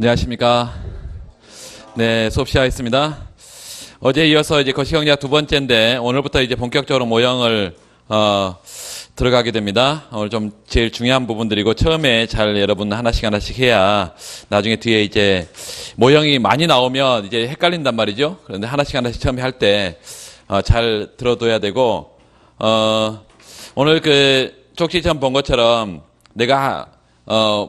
안녕하십니까. 네, 수업 시작하겠습니다. 어제 이어서 이제 거시경제학 두 번째인데 오늘부터 이제 본격적으로 모형을 들어가게 됩니다. 오늘 좀 제일 중요한 부분들이고 처음에 잘 여러분 하나씩 해야 나중에 뒤에 이제 모형이 많이 나오면 이제 헷갈린단 말이죠. 그런데 하나씩 처음에 할 때 잘 들어둬야 되고 오늘 그 쪽지 처음 본 것처럼 내가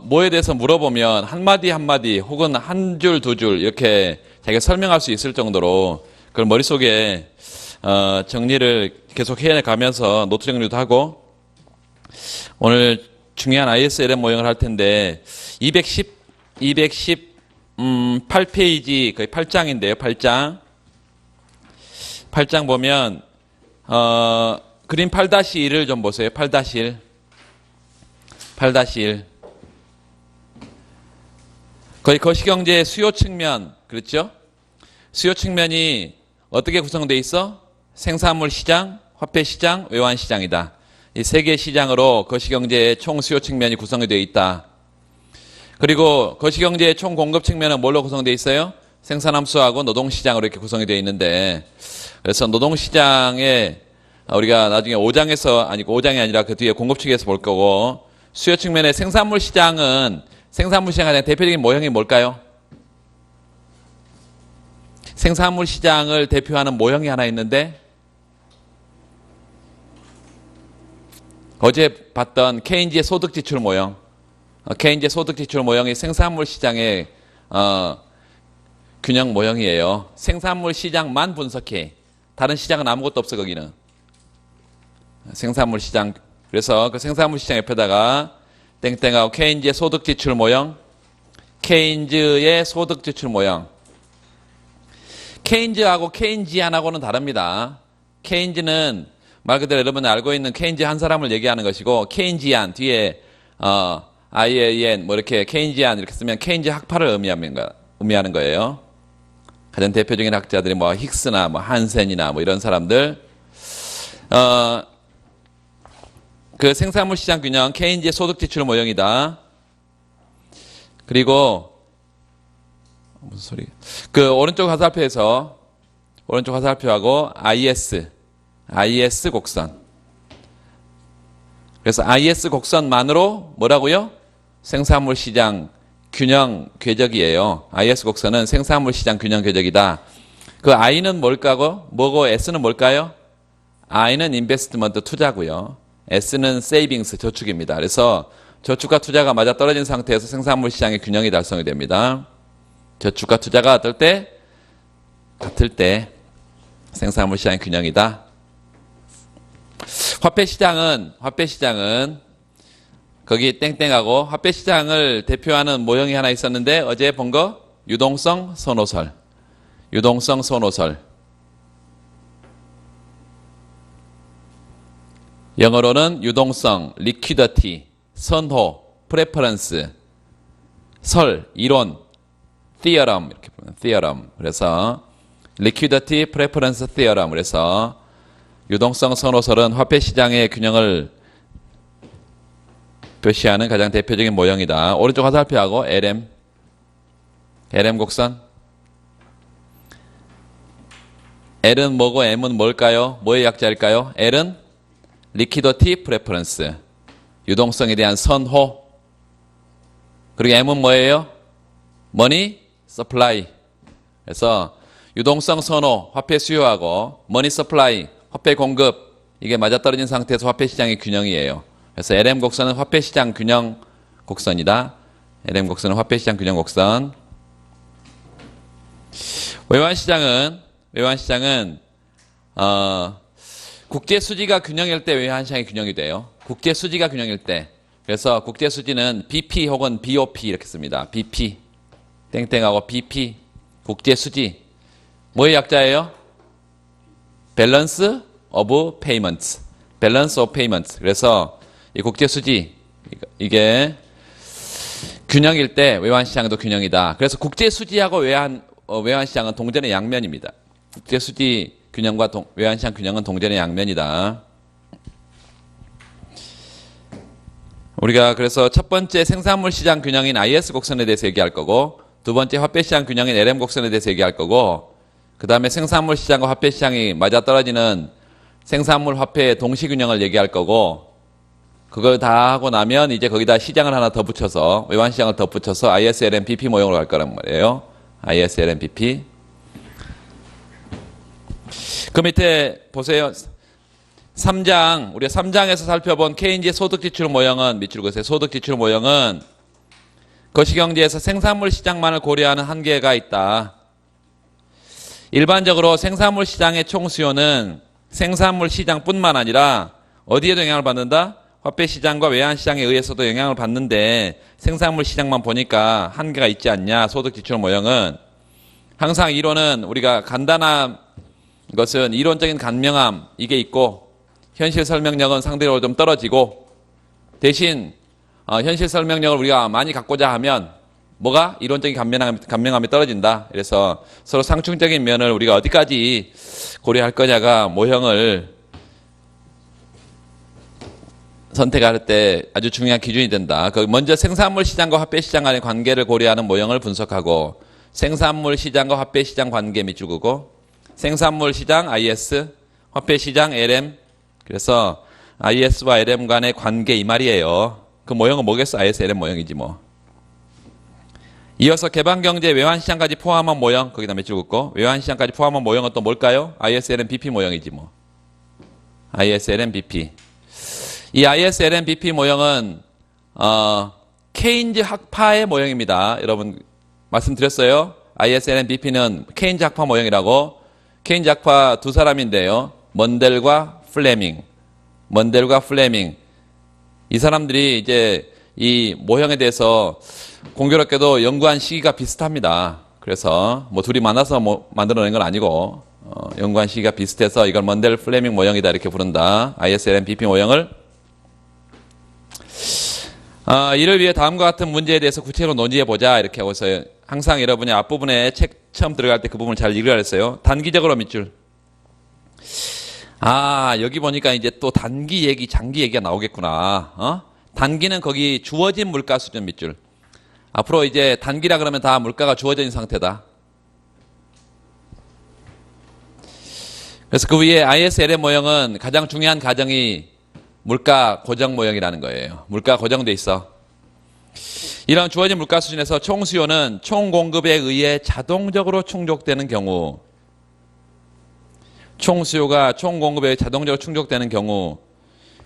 뭐에 대해서 물어보면 한마디 혹은 한 줄, 두 줄 이렇게 자기가 설명할 수 있을 정도로 그걸 머릿속에 정리를 계속 해가면서 노트 정리도 하고 오늘 중요한 ISLM 모형을 할 텐데 218페이지 거의 8장인데요. 8장 보면 그림 8-1을 좀 보세요. 8-1 거의 거시경제의 수요 측면, 그렇죠? 수요 측면이 어떻게 구성되어 있어? 생산물 시장, 화폐 시장, 외환 시장이다. 이 세 개의 시장으로 거시경제의 총 수요 측면이 구성이 되어 있다. 그리고 거시경제의 총 공급 측면은 뭘로 구성되어 있어요? 생산함수하고 노동시장으로 이렇게 구성이 되어 있는데, 그래서 노동시장에 우리가 나중에 5장이 아니라 그 뒤에 공급 측에서 볼 거고, 수요 측면의 생산물 시장은 생산물 시장의 가장 대표적인 모형이 뭘까요? 생산물 시장을 대표하는 모형이 하나 있는데 어제 봤던 케인즈의 소득지출 모형, 케인즈의 소득지출 모형이 생산물 시장의 균형 모형이에요. 생산물 시장만 분석해. 다른 시장은 아무것도 없어. 거기는 생산물 시장. 그래서 그 생산물 시장 옆에다가 땡땡하고 케인즈의 소득지출 모형, 케인즈의 소득지출 모형. 케인즈하고 케인지안하고는 다릅니다. 케인즈는 말 그대로 여러분이 알고 있는 케인즈 한 사람을 얘기하는 것이고, 케인지안 뒤에 IAN 뭐 이렇게 케인지안 이렇게 쓰면 케인즈 학파를 의미하는 거예요. 가장 대표적인 학자들이 뭐 힉스나 뭐 한센이나 뭐 이런 사람들. 그 생산물 시장 균형 케인즈의 소득지출 모형이다. 그리고 무슨 소리? 그 오른쪽 화살표하고 IS 곡선. 그래서 IS 곡선만으로 뭐라고요? 생산물 시장 균형 궤적이에요. IS 곡선은 생산물 시장 균형 궤적이다. 그 I는 뭐고 S는 뭘까요? I는 인베스트먼트 투자고요. S는 세이빙스 저축입니다. 그래서 저축과 투자가 맞아 떨어진 상태에서 생산물 시장의 균형이 달성이 됩니다. 저축과 투자가 같을 때 생산물 시장의 균형이다. 화폐 시장은 거기 땡땡하고 화폐 시장을 대표하는 모형이 하나 있었는데 어제 본 거 유동성 선호설. 영어로는 유동성, liquidity, 선호, preference, 이론, theorem 이렇게 보면 theorem. 그래서 liquidity, preference, theorem. 그래서 유동성 선호설은 화폐 시장의 균형을 표시하는 가장 대표적인 모형이다. 오른쪽 화살표하고 LM 곡선. L은 뭐고 M은 뭘까요? 뭐의 약자일까요? L은 liquidity, preference. 유동성에 대한 선호. 그리고 M은 뭐예요? money, supply. 그래서 유동성 선호, 화폐 수요하고 money supply, 화폐 공급, 이게 맞아떨어진 상태에서 화폐 시장의 균형이에요. 그래서 LM 곡선은 화폐 시장 균형 곡선이다. LM 곡선은 화폐 시장 균형 곡선. 외환 시장은 국제 수지가 균형일 때 외환 시장이 균형이 돼요. 국제 수지가 균형일 때. 그래서 국제 수지는 BP 혹은 BOP 이렇게 씁니다. BP 땡땡하고 BP 국제 수지. 뭐의 약자예요? 밸런스 오브 페이먼트. 밸런스 오브 페이먼트. 그래서 이 국제 수지 이게 균형일 때 외환 시장도 균형이다. 그래서 국제 수지하고 외환 시장은 동전의 양면입니다. 국제 수지 균형과 외환 시장 균형은 동전의 양면이다. 우리가 그래서 첫 번째 생산물 시장 균형인 IS 곡선에 대해서 얘기할 거고, 두 번째 화폐시장 균형인 LM 곡선에 대해서 얘기할 거고, 그 다음에 생산물 시장과 화폐 시장이 맞아떨어지는 생산물 화폐의 동시균형을 얘기할 거고, 그걸 다 하고 나면 이제 거기다 시장을 하나 더 붙여서, 외환시장을 더 붙여서 ISLM BP 모형으로 갈 거란 말이에요. ISLM BP. 그 밑에 보세요. 3장, 우리가 3장에서 살펴본 케인즈의 소득지출 모형은, 밑줄 그으세요. 소득지출 모형은 거시경제에서 생산물 시장만을 고려하는 한계가 있다. 일반적으로 생산물 시장의 총수요는 생산물 시장뿐만 아니라 어디에도 영향을 받는다? 화폐 시장과 외환 시장에 의해서도 영향을 받는데 생산물 시장만 보니까 한계가 있지 않냐? 소득 지출 모형은 항상 이론은 우리가 간단한 것은 이론적인 간명함 이게 있고 현실 설명력은 상대적으로 좀 떨어지고 대신 현실 설명력을 우리가 많이 갖고자 하면 뭐가? 이론적인 간명함이 떨어진다. 그래서 서로 상충적인 면을 우리가 어디까지 고려할 거냐가 모형을 선택할 때 아주 중요한 기준이 된다. 먼저 생산물 시장과 화폐 시장 간의 관계를 고려하는 모형을 분석하고 생산물 시장과 화폐 시장 관계 밑줄 그고 생산물 시장 IS, 화폐 시장 LM. 그래서 IS와 LM 간의 관계 이 말이에요. 그 모형은 뭐겠어? IS-LM 모형이지 뭐. 이어서 개방경제 외환시장까지 포함한 모형, 거기다 밑줄 긋고 외환시장까지 포함한 모형은 또 뭘까요? IS-LM BP 모형이지 뭐. IS-LM BP. 이 IS-LM BP 모형은 케인즈 학파의 모형입니다. 여러분 말씀드렸어요. IS-LM BP는 케인즈 학파 모형이라고. 케인즈 학파 두 사람인데요. 먼델과 플레밍. 먼델과 플레밍. 이 사람들이 이제 이 모형에 대해서 공교롭게도 연구한 시기가 비슷합니다. 그래서 뭐 둘이 만나서 뭐 만들어낸 건 아니고 연구한 시기가 비슷해서 이걸 먼델 플레밍 모형이다 이렇게 부른다. IS-LM BP 모형을. 이를 위해 다음과 같은 문제에 대해서 구체적으로 논의해보자 이렇게 하고서 항상 여러분이 앞부분에 책 처음 들어갈 때 그 부분을 잘 읽으라 했어요. 단기적으로 밑줄. 여기 보니까 이제 또 단기 얘기, 장기 얘기가 나오겠구나. 단기는 거기 주어진 물가 수준 밑줄. 앞으로 이제 단기라 그러면 다 물가가 주어져 있는 상태다. 그래서 그 위에 IS-LM 모형은 가장 중요한 가정이 물가 고정 모형이라는 거예요. 물가 고정돼 있어. 이런 주어진 물가 수준에서 총 수요는 총 공급에 의해 자동적으로 충족되는 경우, 총 수요가 총 공급에 자동적으로 충족되는 경우,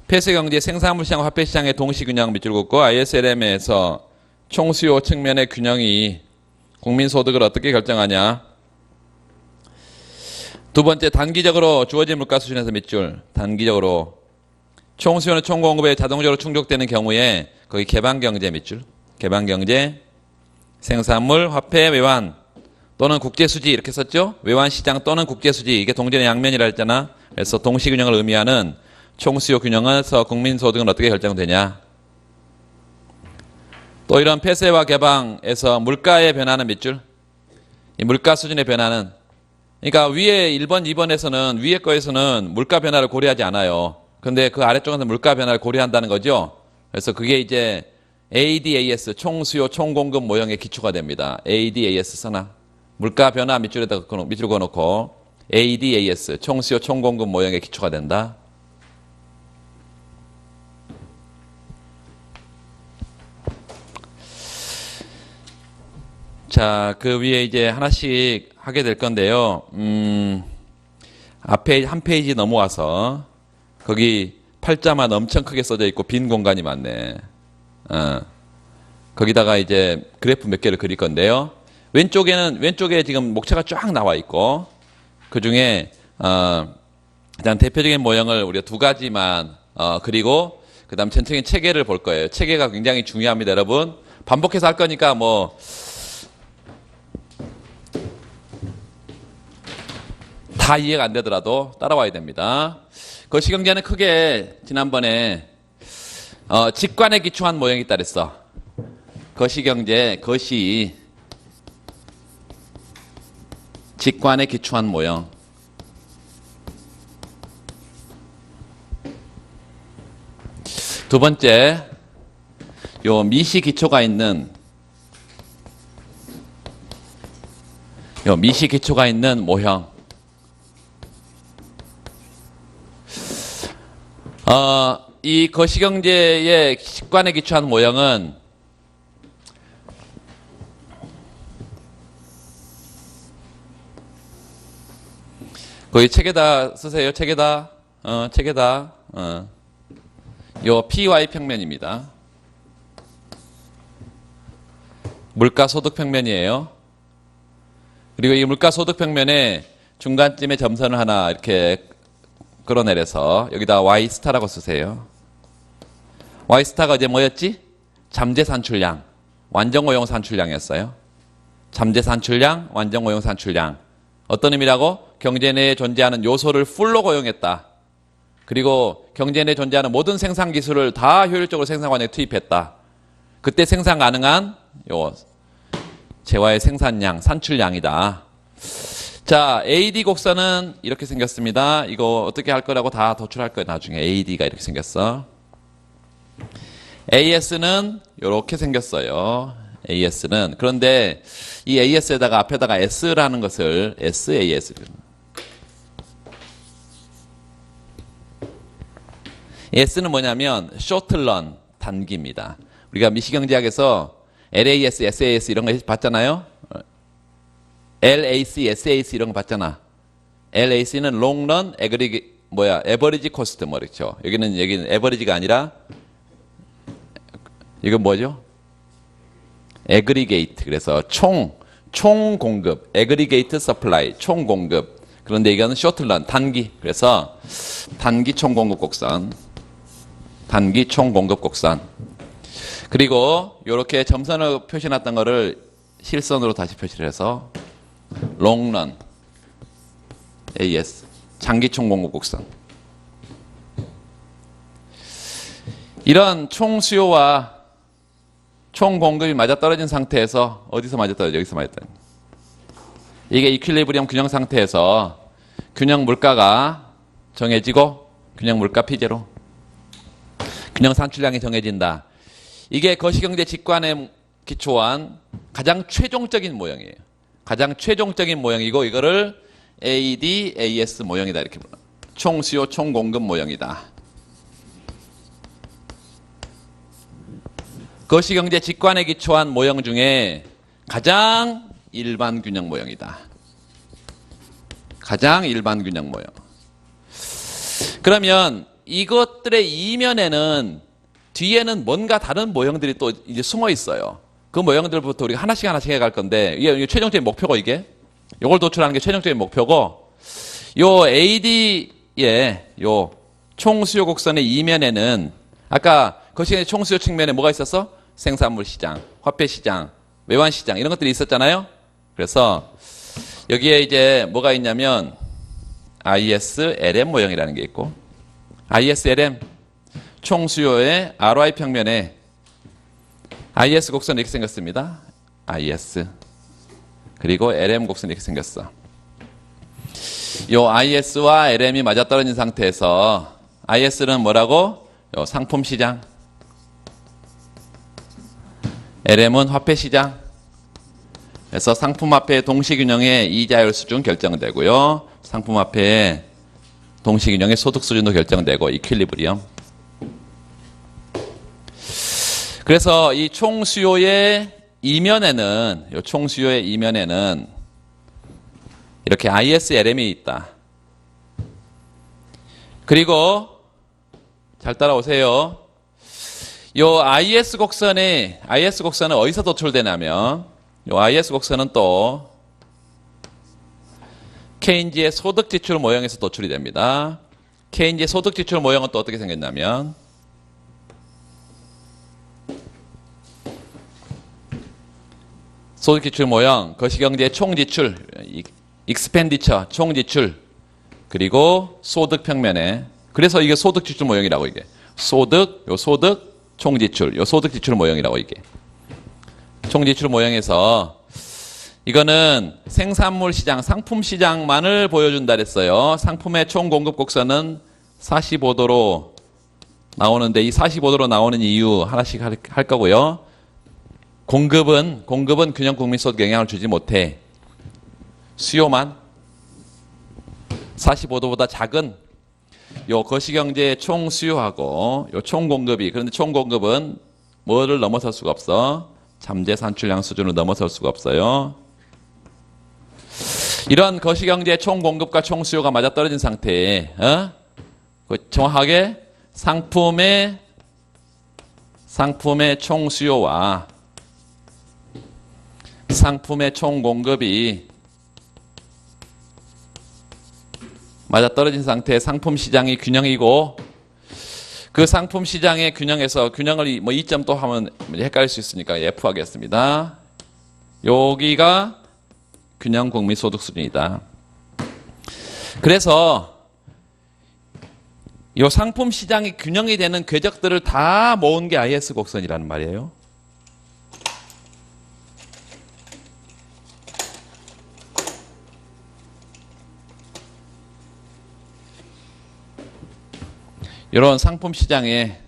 폐쇄경제 생산물 시장, 화폐 시장의 동시 균형 밑줄 긋고 IS-LM에서 총 수요 측면의 균형이 국민 소득을 어떻게 결정하냐? 두 번째, 단기적으로 주어진 물가 수준에서 밑줄. 단기적으로 총 수요는 총 공급에 자동적으로 충족되는 경우에 거기 개방경제 밑줄. 개방경제, 생산물, 화폐, 외환 또는 국제수지 이렇게 썼죠? 외환시장 또는 국제수지 이게 동전의 양면이라 했잖아. 그래서 동시균형을 의미하는 총수요 균형에서 국민소득은 어떻게 결정되냐. 또 이런 폐쇄와 개방에서 물가의 변화는 밑줄. 이 물가 수준의 변화는 그러니까 위에 1번, 2번에서는 위에 거에서는 물가 변화를 고려하지 않아요. 근데 그 아래쪽에서 물가 변화를 고려한다는 거죠. 그래서 그게 이제 ADAS 총수요 총공급 모형의 기초가 됩니다. ADAS 써놔. 물가 변화 밑줄에다 밑줄 그어놓고 ADAS 총수요 총공급 모형의 기초가 된다. 자, 그 위에 이제 하나씩 하게 될 건데요. 앞에 한 페이지 넘어와서 거기 팔자만 엄청 크게 써져 있고 빈 공간이 많네. 거기다가 이제 그래프 몇 개를 그릴 건데요. 왼쪽에 지금 목차가 쫙 나와 있고 그 중에 일단 대표적인 모형을 우리가 두 가지만 그리고 그 다음 전체적인 체계를 볼 거예요. 체계가 굉장히 중요합니다, 여러분. 반복해서 할 거니까 뭐 다 이해가 안 되더라도 따라와야 됩니다. 거시경제는 크게 지난번에 직관에 기초한 모형이 있다 그랬어. 거시경제, 직관에 기초한 모형. 두 번째, 요 미시 기초가 있는 요 미시 기초가 있는 모형. 이 거시경제의 식관에 기초한 모형은 거기 책에다 쓰세요. 책에다. 책에다. 요 PY 평면입니다. 물가 소득 평면이에요. 그리고 이 물가 소득 평면에 중간쯤에 점선을 하나 이렇게 끌어내려서 여기다 Y 스타라고 쓰세요. Y 스타가 이제 뭐였지? 잠재 산출량, 완전 고용 산출량이었어요. 잠재 산출량, 완전 고용 산출량. 어떤 의미라고? 경제 내에 존재하는 요소를 풀로 고용했다. 그리고 경제 내에 존재하는 모든 생산 기술을 다 효율적으로 생산 과정에 투입했다. 그때 생산 가능한 요 재화의 생산량, 산출량이다. 자, AD 곡선은 이렇게 생겼습니다. 이거 어떻게 할 거라고 다 도출할 거예요. 나중에 AD가 이렇게 생겼어. AS는 이렇게 생겼어요. AS는. 그런데 이 AS에다가 앞에다가 S라는 것을 SAS. S는 뭐냐면 short-run, 단기입니다. 우리가 미시경제학에서 LAS, SAS 이런 거 봤잖아요. LAC, SAS 이런 거 봤잖아. LAC는 long-run, average cost 뭐랬죠. 여기는 average가 아니라 이건 뭐죠? aggregate. 그래서 총 공급, aggregate supply, 총 공급. 그런데 이거는 short-run, 단기. 그래서 단기 총 공급 곡선. 단기 총 공급 곡선. 그리고 이렇게 점선으로 표시해놨던 거를 실선으로 다시 표시를 해서 롱런 AS 장기 총 공급 곡선. 이런 총 수요와 총 공급이 맞아떨어진 상태에서 어디서 맞아떨어져? 여기서 맞아떨어져. 이게 이퀄리브리엄 균형 상태에서 균형 물가가 정해지고 균형 물가 피제로 균형 산출량이 정해진다. 이게 거시경제 직관에 기초한 가장 최종적인 모형이에요. 가장 최종적인 모형이고 이거를 AD, AS 모형이다. 이렇게 불러요. 총수요, 총공급 모형이다. 거시경제 직관에 기초한 모형 중에 가장 일반 균형 모형이다. 가장 일반 균형 모형. 그러면 이것들의 이면에는 뒤에는 뭔가 다른 모형들이 또 이제 숨어 있어요. 그 모형들부터 우리가 하나씩 해갈 건데, 이게 최종적인 목표고, 이게. 이걸 도출하는 게 최종적인 목표고, 요 AD의 요 총수요 곡선의 이면에는, 아까 거시경제 총수요 측면에 뭐가 있었어? 생산물 시장, 화폐 시장, 외환 시장, 이런 것들이 있었잖아요? 그래서, 여기에 이제 뭐가 있냐면, ISLM 모형이라는 게 있고, ISLM, 총수요의 RY 평면에 IS 곡선 이렇게 생겼습니다. IS. 그리고 LM 곡선 이렇게 생겼어. 요 IS와 LM이 맞아떨어진 상태에서 IS는 뭐라고? 요 상품 시장. LM은 화폐 시장. 그래서 상품 화폐의 동시균형의 이자율 수준 결정되고요. 상품 화폐의 동시균형의 소득 수준도 결정되고 이퀄리브리엄. 그래서 이 총수요의 이면에는 이렇게 ISLM이 있다. 그리고 잘 따라오세요. 요 IS 곡선은 어디서 도출되냐면 요 IS 곡선은 또 케인즈의 소득 지출 모형에서 도출이 됩니다. 케인즈의 소득 지출 모형은 또 어떻게 생겼냐면 소득 지출 모형, 거시경제 총지출, 익스펜디처, 총지출, 그리고 소득 평면에, 그래서 이게 소득 지출 모형이라고 이게. 소득, 총지출, 요 소득 지출 모형이라고 이게. 총지출 모형에서 이거는 생산물 시장, 상품 시장만을 보여준다 그랬어요. 상품의 총 공급 곡선은 45도로 나오는데 이 45도로 나오는 이유 하나씩 할 거고요. 공급은 균형 국민 소득 영향을 주지 못해. 수요만 45도보다 작은 요 거시경제의 총 수요하고 요 총 공급이, 그런데 총 공급은 뭐를 넘어설 수가 없어? 잠재 산출량 수준을 넘어설 수가 없어요. 이런 거시경제의 총 공급과 총 수요가 맞아떨어진 상태에 정확하게 상품의 총 수요와 상품의 총 공급이 맞아떨어진 상태의 상품 시장이 균형이고, 그 상품 시장의 균형에서 균형을 뭐 2점 또 하면 헷갈릴 수 있으니까 F 하겠습니다. 여기가 균형 국민소득 수준이다. 그래서 이 상품 시장이 균형이 되는 궤적들을 다 모은 게 IS 곡선이라는 말이에요. 이런 상품 시장의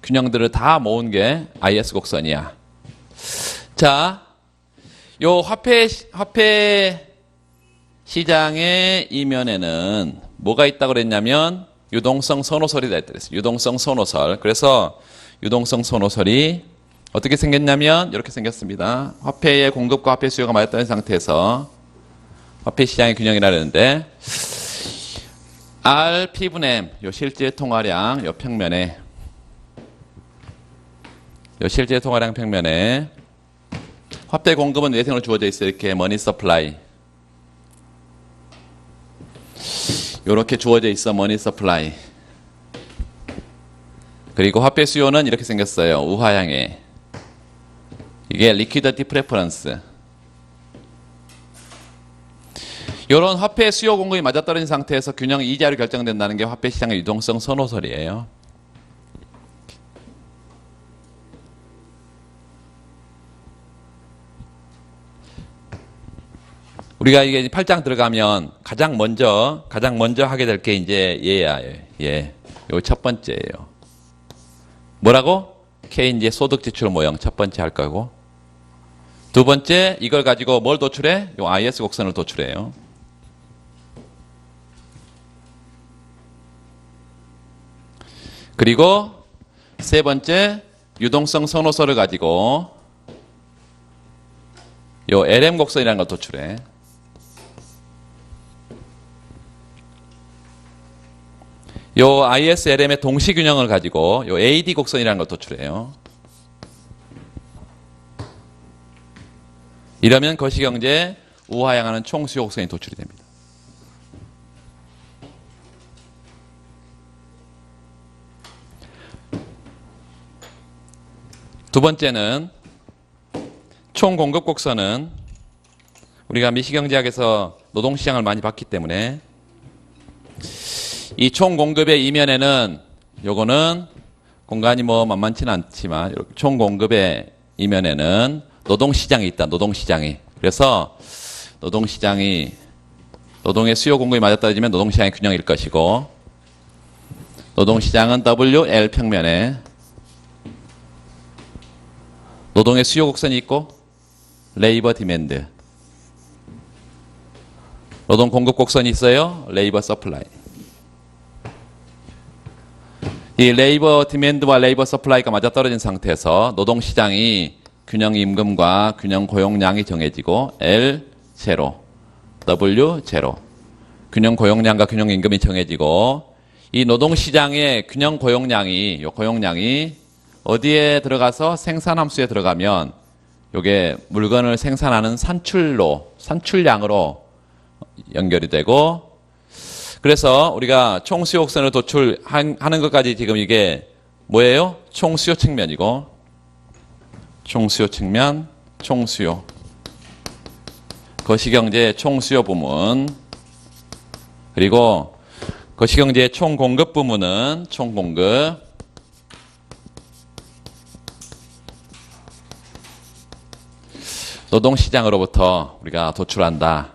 균형들을 다 모은 게 IS 곡선이야. 자, 요 화폐 시장의 이면에는 뭐가 있다고 그랬냐면 유동성 선호설이 있다 그랬어요. 유동성 선호설. 그래서 유동성 선호설이 어떻게 생겼냐면 이렇게 생겼습니다. 화폐의 공급과 화폐 수요가 맞았다는 상태에서 화폐 시장의 균형이라 그랬는데, R P분 M, 요 실제 통화량, 요 평면에, 요 실제 통화량 평면에 화폐 공급은 외생으로 주어져 있어요. 이렇게 머니 서플라이. 요렇게 주어져 있어, 머니 서플라이. 그리고 화폐 수요는 이렇게 생겼어요. 우하향에. 이게 리퀴디티 프레퍼런스. 이런 화폐 수요 공급이 맞아떨어진 상태에서 균형 이자로 결정된다는 게 화폐 시장의 유동성 선호설이에요. 우리가 이게 8장 들어가면 가장 먼저 하게 될 게 이제 얘야. 얘. 요 첫 번째예요. 뭐라고? 케인즈의 소득 지출 모형 첫 번째 할 거고, 두 번째 이걸 가지고 뭘 도출해? 요 IS 곡선을 도출해요. 그리고 세 번째 유동성 선호설을 가지고 요 LM 곡선이라는 걸 도출해. 요 ISLM의 동시균형을 가지고 요 AD 곡선이라는 걸 도출해요. 이러면 거시경제 우하향하는 총수요 곡선이 도출이 됩니다. 두 번째는 총공급 곡선은 우리가 미시경제학에서 노동시장을 많이 봤기 때문에 이 총공급의 이면에는 요거는 공간이 뭐 만만치는 않지만 총공급의 이면에는 노동시장이 있다. 노동시장이. 그래서 노동시장이 노동의 수요 공급이 맞아떨어지면 노동시장의 균형일 것이고, 노동시장은 WL 평면에 노동의 수요 곡선이 있고 레이버 디맨드, 노동 공급 곡선이 있어요. 레이버 서플라이. 이 레이버 디맨드와 레이버 서플라이가 맞아떨어진 상태에서 노동시장이 균형 임금과 균형 고용량이 정해지고 L 제로, W 제로, 균형 고용량과 균형 임금이 정해지고, 이 노동시장의 균형 고용량이, 요 고용량이 어디에 들어가서 생산함수에 들어가면 요게 물건을 생산하는 산출량으로 연결이 되고, 그래서 우리가 총수요 곡선을 도출하는 것까지 지금 이게 뭐예요? 총수요 측면이고, 총수요 측면, 총수요. 거시경제 총수요 부문, 그리고 거시경제 총공급 부문은 총공급, 노동시장으로부터 우리가 도출한다.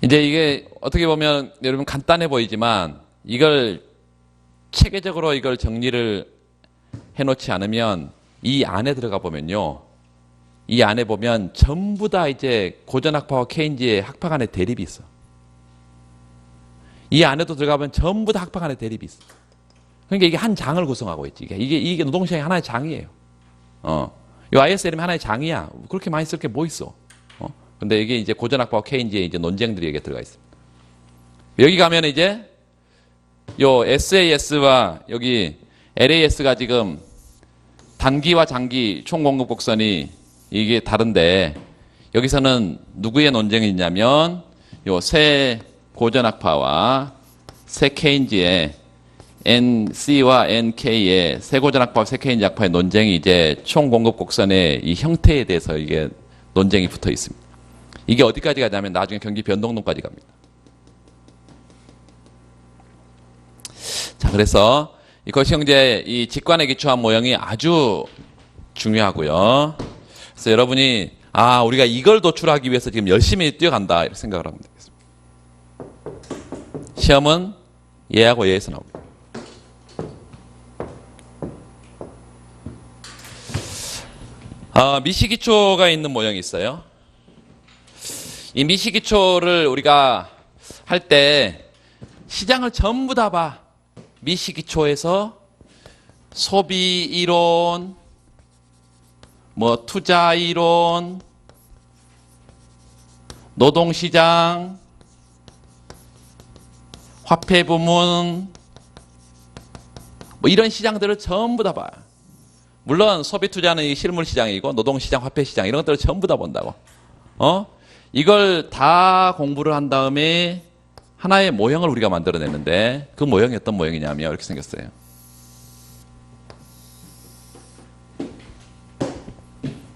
이제 이게 어떻게 보면 여러분 간단해 보이지만 이걸 체계적으로 이걸 정리를 해놓지 않으면 이 안에 들어가 보면요, 이 안에 보면 전부 다 이제 고전학파와 케인즈의 학파 간의 대립이 있어. 이 안에도 들어가면 전부 다 학파 간의 대립이 있어. 그러니까 이게 한 장을 구성하고 있지. 이게 노동시장의 하나의 장이에요. 이 ISLM이 하나의 장이야. 그렇게 많이 쓸 게 뭐 있어. 근데 이게 이제 고전학파와 케인즈의 이제 논쟁들이 여기에 들어가 있습니다. 여기 가면 이제 요 SAS와 여기 LAS가 지금 단기와 장기 총공급 곡선이 이게 다른데 여기서는 누구의 논쟁이 있냐면 요 새 고전학파와 새 케인즈의 NC와 NK의 새 고전학파와 새 케인즈 학파의 논쟁이 이제 총공급 곡선의 이 형태에 대해서 이게 논쟁이 붙어 있습니다. 이게 어디까지 가냐면 나중에 경기 변동론까지 갑니다. 자, 그래서 이 거시경제 이 직관에 기초한 모형이 아주 중요하고요. 그래서 여러분이 우리가 이걸 도출하기 위해서 지금 열심히 뛰어간다 이렇게 생각을 하면 되겠습니다. 시험은 얘하고 얘에서 나옵니다. 미시기초가 있는 모형이 있어요. 이 미시기초를 우리가 할 때 시장을 전부 다 봐. 미시기초에서 소비 이론, 뭐 투자 이론, 노동시장, 화폐 부문, 뭐 이런 시장들을 전부 다 봐요. 물론 소비 투자는 이 실물 시장이고 노동시장, 화폐 시장 이런 것들을 전부 다 본다고. 이걸 다 공부를 한 다음에 하나의 모형을 우리가 만들어내는데 그 모형이 어떤 모형이냐면 이렇게 생겼어요.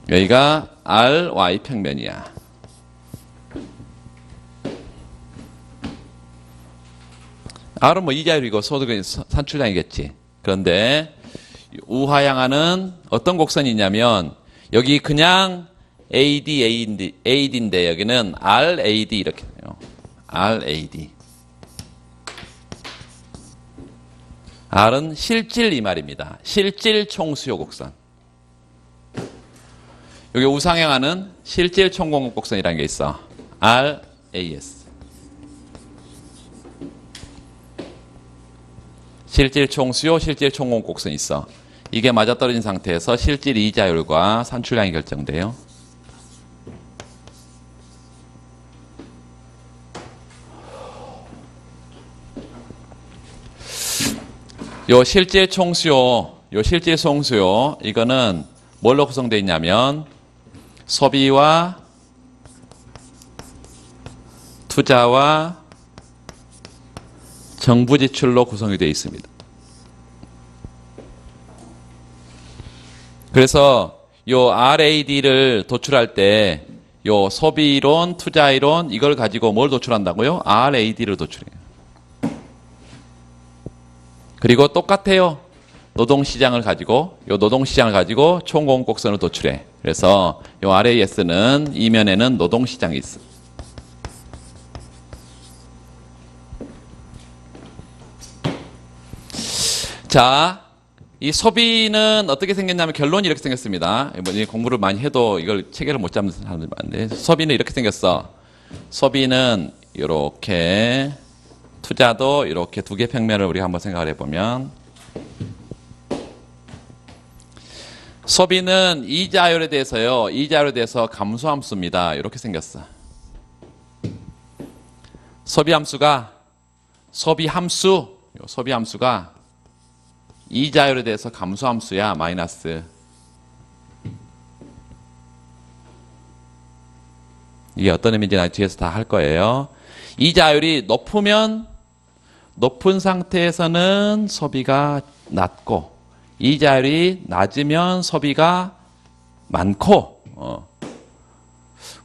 여기가 RY 평면이야. R은 뭐 이자율이고 소득은 산출량이겠지. 그런데 우하향하는 어떤 곡선이 있냐면 여기 그냥 AD인데 여기는 RAD 이렇게 돼요. RAD. R은 실질 이 말입니다. 실질 총수요 곡선. 여기 우상향하는 실질 총공급 곡선이라는 게 있어. RAS. 실질 총수요, 실질 총공급 곡선이 있어. 이게 맞아떨어진 상태에서 실질 이자율과 산출량이 결정돼요. 요 실질 총수요, 이거는 뭘로 구성되어 있냐면 소비와 투자와 정부 지출로 구성이 되어 있습니다. 그래서 요 RAD를 도출할 때 요 소비이론, 투자이론 이걸 가지고 뭘 도출한다고요? RAD를 도출해요. 그리고 똑같아요. 노동시장을 가지고 총공급 곡선을 도출해. 그래서 요 RAS는 이면에는 노동시장이 있어. 자, 이 소비는 어떻게 생겼냐면 결론이 이렇게 생겼습니다. 이번 공부를 많이 해도 이걸 체계를 못 잡는 사람들 많은데 소비는 이렇게 생겼어. 소비는 이렇게, 투자도 이렇게 두 개 평면을 우리가 한번 생각을 해보면 소비는 이자율에 대해서 감소함수입니다. 이렇게 생겼어. 소비함수가 이자율에 대해서 감소함수야. 마이너스. 이게 어떤 의미인지 나 뒤에서 다 할 거예요. 이자율이 높은 상태에서는 소비가 낮고 이자율이 낮으면 소비가 많고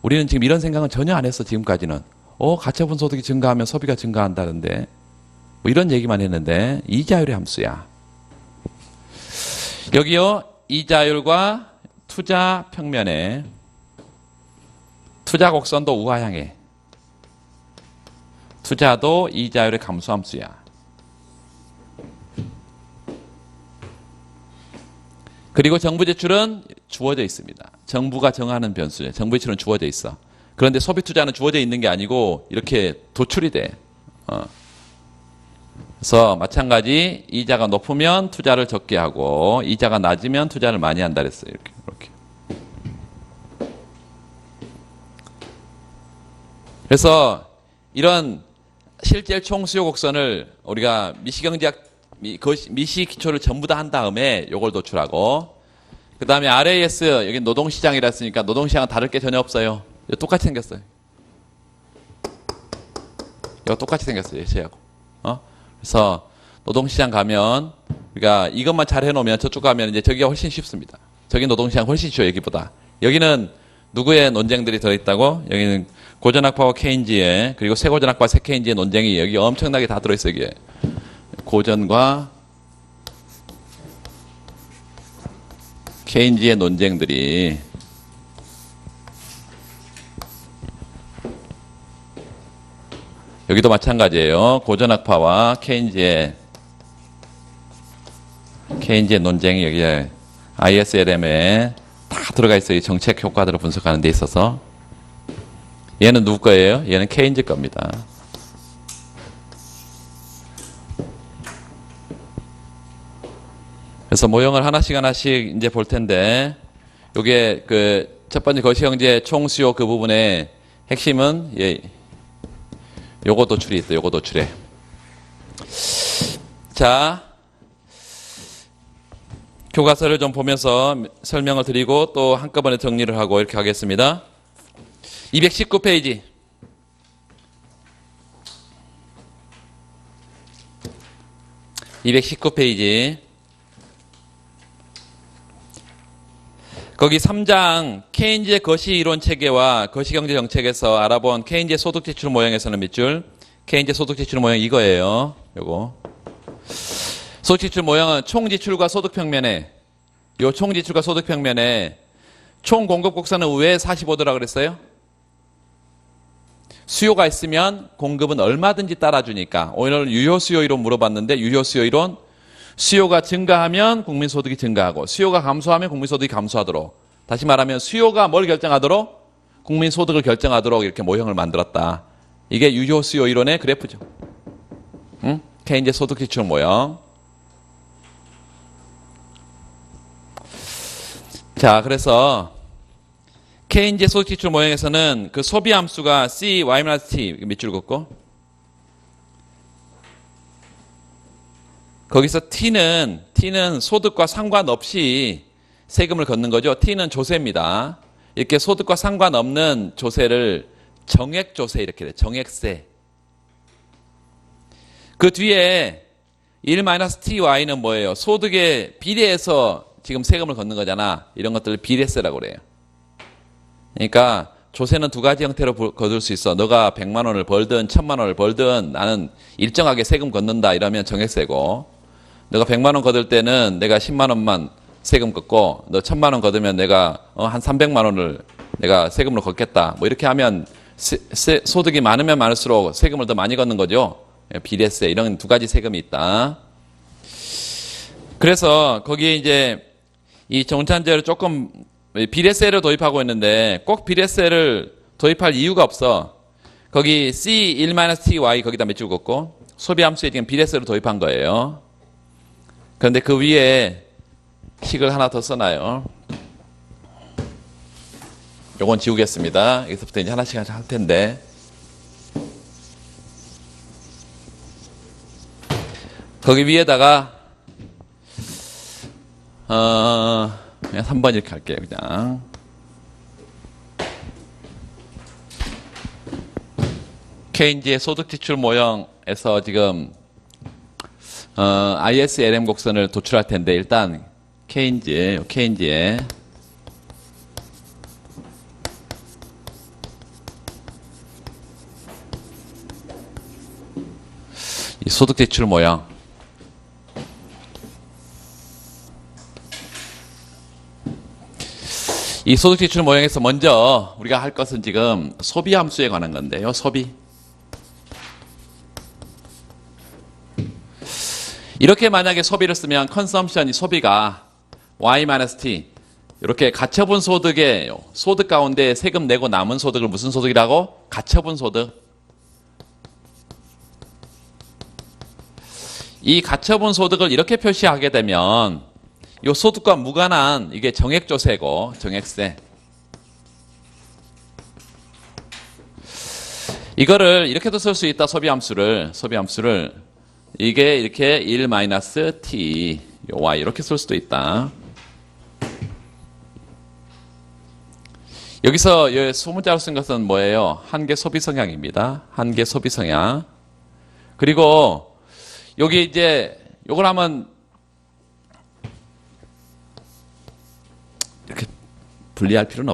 우리는 지금 이런 생각은 전혀 안 했어. 지금까지는 가처분 소득이 증가하면 소비가 증가한다는데 뭐 이런 얘기만 했는데 이자율의 함수야. 여기요, 이자율과 투자 평면에 투자 곡선도 우하향해. 투자도 이자율의 감소함수야. 그리고 정부 지출은 주어져 있습니다. 정부가 정하는 변수예요. 정부의 지출은 주어져 있어. 그런데 소비 투자는 주어져 있는 게 아니고 이렇게 도출이 돼. 그래서 마찬가지 이자가 높으면 투자를 적게 하고 이자가 낮으면 투자를 많이 한다 그랬어요. 이렇게. 그래서 이런 실질 총수요 곡선을 우리가 미시경제학 미시 기초를 전부 다 한 다음에 요걸 도출하고 그 다음에 RAS 여기 노동시장이라 했으니까 노동시장은 다를 게 전혀 없어요. 이거 똑같이 생겼어요. 이거 똑같이 생겼어요. 쟤하고. 그래서 노동시장 가면 우리가 이것만 잘 해놓으면 저쪽 가면 이제 저기가 훨씬 쉽습니다. 저기 노동시장 훨씬 쉬워 여기보다. 여기는 누구의 논쟁들이 들어있다고? 여기는 고전학파와 케인즈의 그리고 새고전학파 새 케인즈의 논쟁이 여기 엄청나게 다 들어있어요. 여기에. 고전과 케인즈의 논쟁들이 여기도 마찬가지예요. 고전학파와 케인즈의 논쟁이 여기에 ISLM에 다 들어가 있어요. 정책 효과들을 분석하는 데 있어서. 얘는 누구 거예요? 얘는 케인즈 겁니다. 그래서 모형을 하나씩 이제 볼 텐데, 요게 그 첫 번째 거시경제 총수요 그 부분의 핵심은 요거 도출이 있어요. 요거 도출에. 자, 교과서를 좀 보면서 설명을 드리고 또 한꺼번에 정리를 하고 이렇게 하겠습니다. 219페이지. 거기 3장 케인즈의 거시이론 체계와 거시경제 정책에서 알아본 케인즈의 소득지출 모형에서는 밑줄. 케인즈의 소득지출 모형 이거예요. 요거. 소득지출 모형은 총지출과 소득평면에 요 총지출과 소득평면에 총공급 곡선은 왜 45도라 그랬어요? 수요가 있으면 공급은 얼마든지 따라주니까. 오늘 유효수요 이론 물어봤는데 유효수요 이론 수요가 증가하면 국민소득이 증가하고 수요가 감소하면 국민소득이 감소하도록 다시 말하면 수요가 뭘 결정하도록 국민소득을 결정하도록 이렇게 모형을 만들었다. 이게 유효수요 이론의 그래프죠. 응? 케인즈 소득지출 모형. 자, 그래서 케인즈 소득지출 모형에서는 그 소비 함수가 C, Y-T 밑줄 긋고 거기서 T는 소득과 상관없이 세금을 걷는 거죠. T는 조세입니다. 이렇게 소득과 상관없는 조세를 정액조세 이렇게 돼요. 정액세. 그 뒤에 1-TY는 뭐예요? 소득에 비례해서 지금 세금을 걷는 거잖아. 이런 것들을 비례세라고 그래요. 그러니까 조세는 두 가지 형태로 거둘 수 있어. 너가 100만 원을 벌든 1000만 원을 벌든 나는 일정하게 세금 걷는다 이러면 정액세고 너가 100만 원 거둘 때는 내가 10만 원만 세금 걷고 너 1000만 원 거두면 내가 한 300만 원을 내가 세금으로 걷겠다. 뭐 이렇게 하면 소득이 많으면 많을수록 세금을 더 많이 걷는 거죠. 비례세 이런 두 가지 세금이 있다. 그래서 거기에 이제 이 정찬제를 조금 비례세를 도입하고 있는데 꼭 비례세를 도입할 이유가 없어. 거기 C 1-TY 거기다 밑줄 긋고 소비함수에 지금 비례세를 도입한 거예요. 그런데 그 위에 식을 하나 더 써놔요. 요건 지우겠습니다. 여기서부터 이제 하나씩 할 텐데. 거기 위에다가 그냥 3번 이렇게 할게요. 그냥 케인즈의 소득지출 모형에서 지금 ISLM 곡선을 도출할 텐데 일단 케인즈의 이 소득지출 모형 이 소득지출 모형에서 먼저 우리가 할 것은 지금 소비 함수에 관한 건데요. 소비. 이렇게 만약에 소비를 쓰면 컨섬션이 소비가 Y-T 이렇게 가처분 소득의 소득 가운데 세금 내고 남은 소득을 무슨 소득이라고? 가처분 소득. 이 가처분 소득을 이렇게 표시하게 되면 이 소득과 무관한 이게 정액조세고 정액세. 이거를 이렇게도 쓸 수 있다. 소비함수를 이게 이렇게 1-t y 이렇게 쓸 수도 있다. 여기서 소문자로 쓴 것은 뭐예요? 한계 소비 성향입니다. 한계 소비 성향. 그리고 여기 이제 요걸 하면 이렇게 분리할 필요는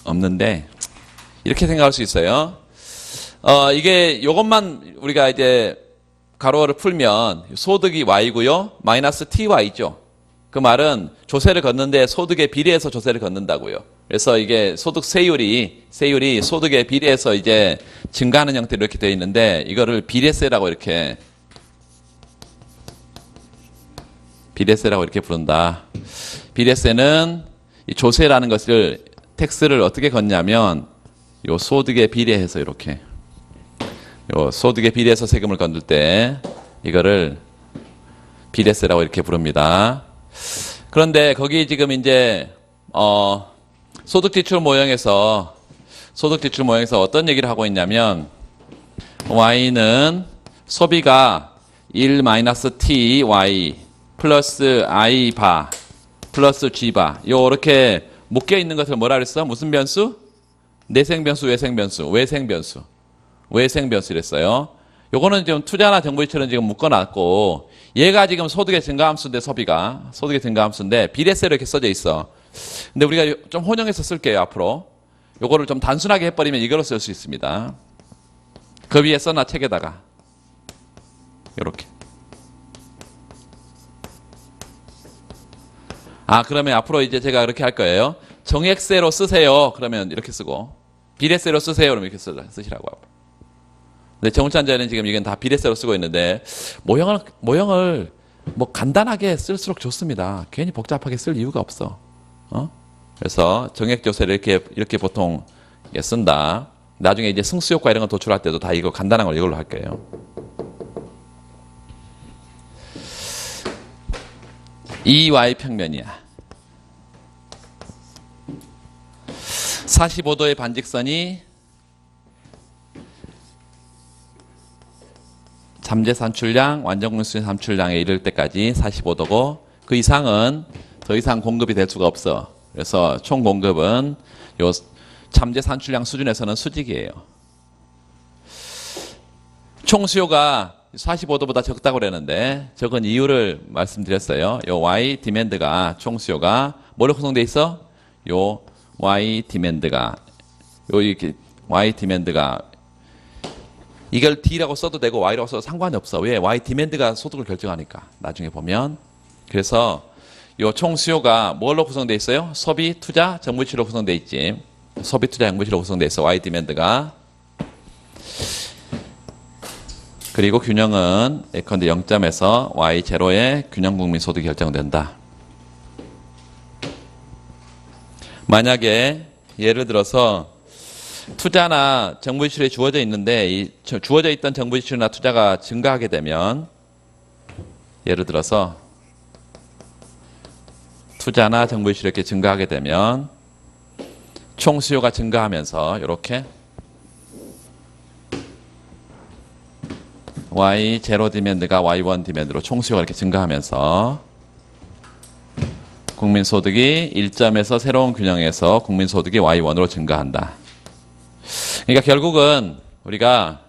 없는데 이렇게 생각할 수 있어요. 이게 요것만 우리가 이제 가로를 풀면 소득이 y고요. 마이너스 ty죠. 그 말은 조세를 걷는데 소득에 비례해서 조세를 걷는다고요. 그래서 이게 소득 세율이 소득에 비례해서 이제 증가하는 형태로 이렇게 되어 있는데 이거를 비례세라고 이렇게 부른다. 비례세는 이 조세라는 것을 텍스를 어떻게 걷냐면 요 소득에 비례해서 이렇게 요 소득에 비례해서 세금을 건들 때 이거를 비례세라고 이렇게 부릅니다. 그런데 거기 지금 이제 소득지출 모형에서 어떤 얘기를 하고 있냐면 y는 소비가 1-t y 플러스 i 바 플러스 g 바 요렇게 묶여 있는 것을 뭐라 그랬어? 무슨 변수? 내생변수, 외생변수 이랬어요. 요거는 지금 투자나 정부지출은 지금 묶어놨고 얘가 지금 소득의 증가함수인데 소득의 증가함수인데 비례세로 이렇게 써져 있어. 근데 우리가 좀 혼용해서 쓸게요. 앞으로 요거를 좀 단순하게 해버리면 이걸로 쓸 수 있습니다. 그 위에 써놔 책에다가 요렇게. 그러면 앞으로 이제 제가 그렇게 할 거예요. 정액세로 쓰세요. 그러면 이렇게 쓰고 비례세로 쓰세요. 그러면 이렇게 쓰시라고 하고. 근데 정우찬자는 지금 이건 다 비례세로 쓰고 있는데 모형을 뭐 간단하게 쓸수록 좋습니다. 괜히 복잡하게 쓸 이유가 없어. 그래서 정액조세를 이렇게 보통 쓴다. 나중에 이제 승수효과 이런 거 도출할 때도 다 이거 간단한 걸 이걸로 할 거예요. EY 평면이야. 45도의 반직선이 잠재 산출량, 완전공수의 산출량에 이를 때까지 45도고 그 이상은 더 이상 공급이 될 수가 없어. 그래서 총 공급은 요 잠재 산출량 수준에서는 수직이에요. 총 수요가 45도보다 적다고 그랬는데 적은 이유를 말씀드렸어요. 요 Y 디맨드가 총 수요가 뭐로 구성되어 있어? 요 Y 디맨드가 이렇게 Y 디맨드가 이걸 D라고 써도 되고 Y라고 써도 상관이 없어. 왜? Y 디맨드가 소득을 결정하니까. 나중에 보면. 그래서 요 총 수요가 뭘로 구성되어 있어요? 소비, 투자, 정부지출로 구성되어 있지. 소비, 투자, 정부지출로 구성되어 있어. Y 디맨드가. 그리고 균형은 예컨대 0점에서 Y0의 균형 국민 소득이 결정된다. 만약에 예를 들어서 투자나 정부지출이 주어져 있는데 이 주어져 있던 정부지출이나 투자가 증가하게 되면 예를 들어서 투자나 정부지출이 이렇게 증가하게 되면 총 수요가 증가하면서 이렇게 Y0 디맨드가 Y1 디맨드로 총 수요가 이렇게 증가하면서 국민소득이 1점에서 새로운 균형에서 국민소득이 Y1으로 증가한다. 그러니까 결국은 우리가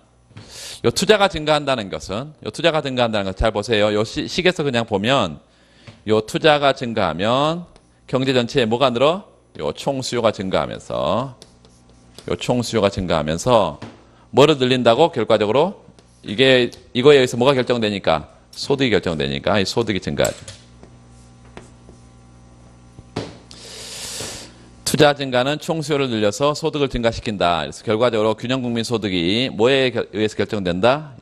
요 투자가 증가한다는 것은 잘 보세요. 요 식에서 그냥 보면 요 투자가 증가하면 경제 전체에 뭐가 늘어? 요 총 수요가 증가하면서 뭐를 늘린다고? 결과적으로 이거에 의해서 뭐가 결정되니까? 소득이 결정되니까 이 소득이 증가하죠. 투자 증가는 총 수요를 늘려서 소득을 증가시킨다. 그래서 결과적으로 균형 국민 소득이 뭐에 의해서 결정된다?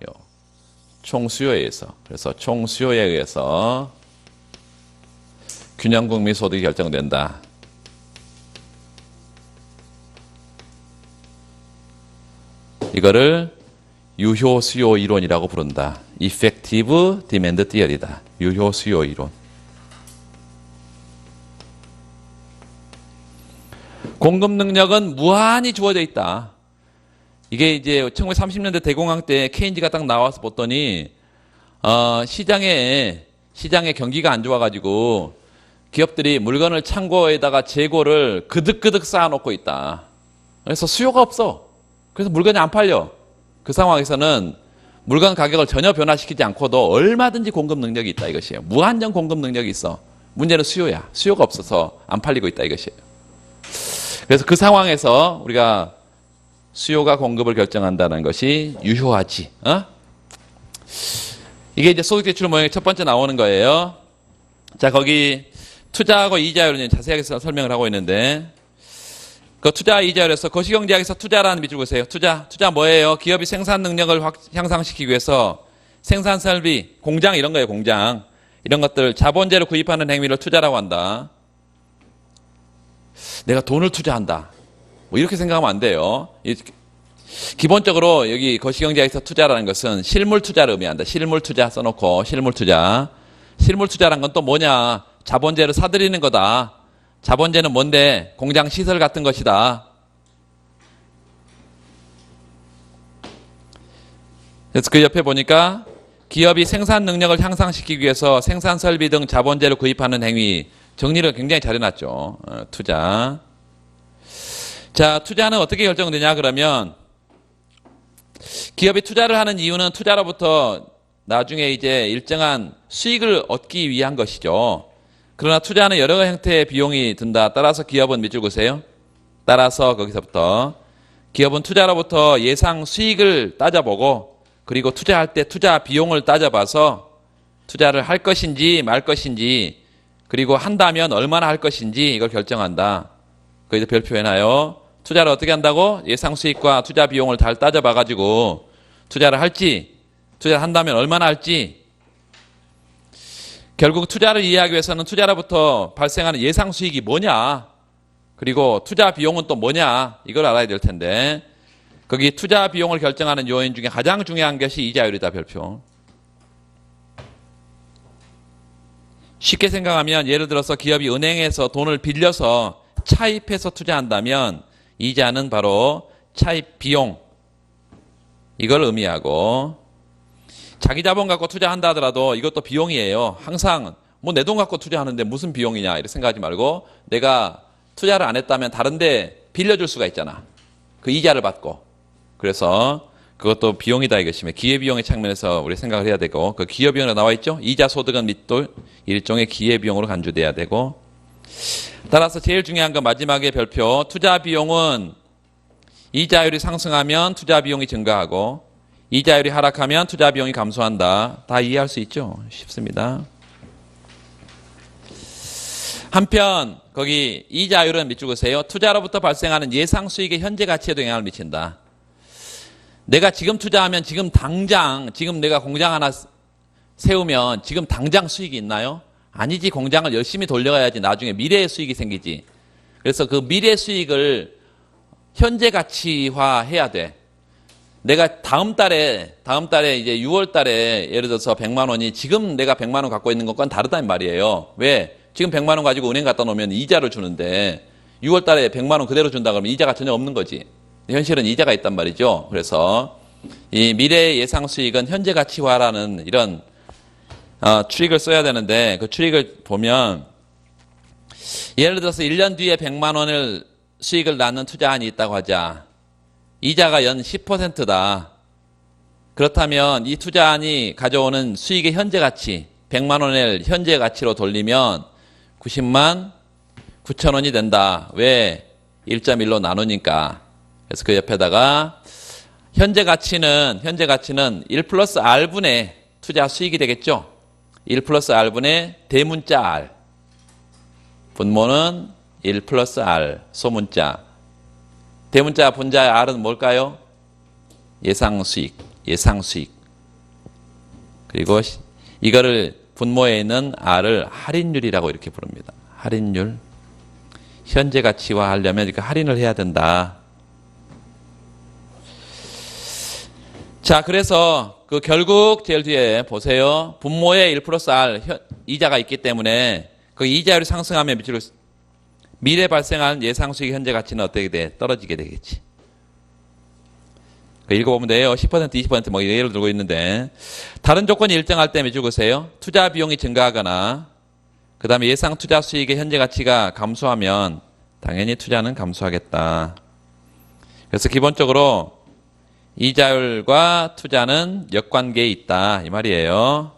총 수요에 의해서. 그래서 총 수요에 의해서 균형 국민 소득이 결정된다. 이거를 유효 수요 이론이라고 부른다. Effective Demand Theory다. 유효 수요 이론. 공급 능력은 무한히 주어져 있다. 이게 이제 1930년대 대공황 때 케인즈가 딱 나와서 봤더니 시장에 경기가 안 좋아가지고 기업들이 물건을 창고에다가 재고를 그득그득 쌓아놓고 있다. 그래서 수요가 없어. 그래서 물건이 안 팔려. 그 상황에서는 물건 가격을 전혀 변화시키지 않고도 얼마든지 공급 능력이 있다 이것이에요. 무한정 공급 능력이 있어. 문제는 수요야. 수요가 없어서 안 팔리고 있다 이것이에요. 그래서 그 상황에서 우리가 수요가 공급을 결정한다는 것이 유효하지. 이게 이제 소득대출 모형의 첫 번째 나오는 거예요. 자, 거기 투자하고 이자율을 자세하게 설명을 하고 있는데, 그 투자 이자율에서 거시경제학에서 투자라는 밑줄 보세요. 투자 뭐예요? 기업이 생산 능력을 향상시키기 위해서 생산 설비, 공장 이런 거예요. 공장 이런 것들 자본재를 구입하는 행위를 투자라고 한다. 내가 돈을 투자한다. 뭐 이렇게 생각하면 안 돼요. 기본적으로 여기 거시경제학에서 투자라는 것은 실물 투자를 의미한다. 실물 투자 써놓고 실물 투자. 실물 투자란 건 또 뭐냐? 자본재를 사들이는 거다. 자본재는 뭔데? 공장 시설 같은 것이다. 그래서 그 옆에 보니까 기업이 생산 능력을 향상시키기 위해서 생산 설비 등 자본재를 구입하는 행위. 정리를 굉장히 잘 해놨죠. 투자. 자, 투자는 어떻게 결정되냐 그러면 기업이 투자를 하는 이유는 투자로부터 나중에 이제 일정한 수익을 얻기 위한 것이죠. 그러나 투자는 여러 형태의 비용이 든다. 따라서 기업은 밑줄 그으세요. 따라서 거기서부터 기업은 투자로부터 예상 수익을 따져보고 그리고 투자할 때 투자 비용을 따져봐서 투자를 할 것인지 말 것인지 그리고 한다면 얼마나 할 것인지 이걸 결정한다. 거기서 별표해놔요. 투자를 어떻게 한다고? 예상 수익과 투자 비용을 잘 따져봐가지고 투자를 할지 투자를 한다면 얼마나 할지 결국 투자를 이해하기 위해서는 투자로부터 발생하는 예상 수익이 뭐냐 그리고 투자 비용은 또 뭐냐 이걸 알아야 될 텐데 거기 투자 비용을 결정하는 요인 중에 가장 중요한 것이 이자율이다. 별표. 쉽게 생각하면 예를 들어서 기업이 은행에서 돈을 빌려서 차입해서 투자한다면 이자는 바로 차입 비용 이걸 의미하고 자기 자본 갖고 투자한다 하더라도 이것도 비용이에요. 항상 뭐 내 돈 갖고 투자하는데 무슨 비용이냐 이렇게 생각하지 말고 내가 투자를 안 했다면 다른데 빌려줄 수가 있잖아. 그 이자를 받고. 그래서 그것도 비용이다 이것이면 기회비용의 측면에서 우리 생각을 해야 되고 그 기회비용으로 나와 있죠. 이자 소득은 및도 일종의 기회비용으로 간주돼야 되고 따라서 제일 중요한 건 마지막에 별표 투자 비용은 이자율이 상승하면 투자 비용이 증가하고 이자율이 하락하면 투자 비용이 감소한다. 다 이해할 수 있죠? 쉽습니다. 한편 거기 이자율은 밑줄 그으세요. 투자로부터 발생하는 예상 수익의 현재 가치에도 영향을 미친다. 내가 지금 투자하면 지금 당장 지금 내가 공장 하나 세우면 지금 당장 수익이 있나요? 아니지. 공장을 열심히 돌려가야지 나중에 미래의 수익이 생기지. 그래서 그 미래 수익을 현재 가치화 해야 돼. 내가 다음 달에 이제 6월 달에 예를 들어서 100만 원이 지금 내가 100만 원 갖고 있는 것과는 다르다는 말이에요. 왜? 지금 100만 원 가지고 은행 갖다 놓으면 이자를 주는데 6월 달에 100만 원 그대로 준다 그러면 이자가 전혀 없는 거지. 현실은 이자가 있단 말이죠. 그래서 이 미래의 예상 수익은 현재 가치화라는 이런 추릭을 써야 되는데 그 추릭을 보면 예를 들어서 1년 뒤에 100만 원을 수익을 낳는 투자안이 있다고 하자. 이자가 연 10%다. 그렇다면 이 투자안이 가져오는 수익의 현재 가치 100만 원을 현재 가치로 돌리면 90만 9천 원이 된다. 왜? 1.1로 나누니까. 그래서 그 옆에다가 현재 가치는 1 플러스 R분의 투자 수익이 되겠죠. 1 플러스 R분의 대문자 R. 분모는 1 플러스 R 소문자. 대문자 분자의 R은 뭘까요? 예상 수익. 그리고 이거를 분모에 있는 R을 할인율이라고 이렇게 부릅니다. 할인율. 현재 가치화 하려면 이렇게 할인을 해야 된다. 자, 그래서 그 결국 제일 뒤에 보세요. 분모에 1 플러스 R 이자가 있기 때문에 그 이자율이 상승하면 미래 발생한 예상 수익 현재 가치는 어떻게 돼? 떨어지게 되겠지. 읽어보면 돼요. 10%, 20% 뭐 예를 들고 있는데 다른 조건이 일정할 때 적으세요. 투자 비용이 증가하거나 그 다음에 예상 투자 수익의 현재 가치가 감소하면 당연히 투자는 감소하겠다. 그래서 기본적으로 이자율과 투자는 역관계에 있다 이 말이에요.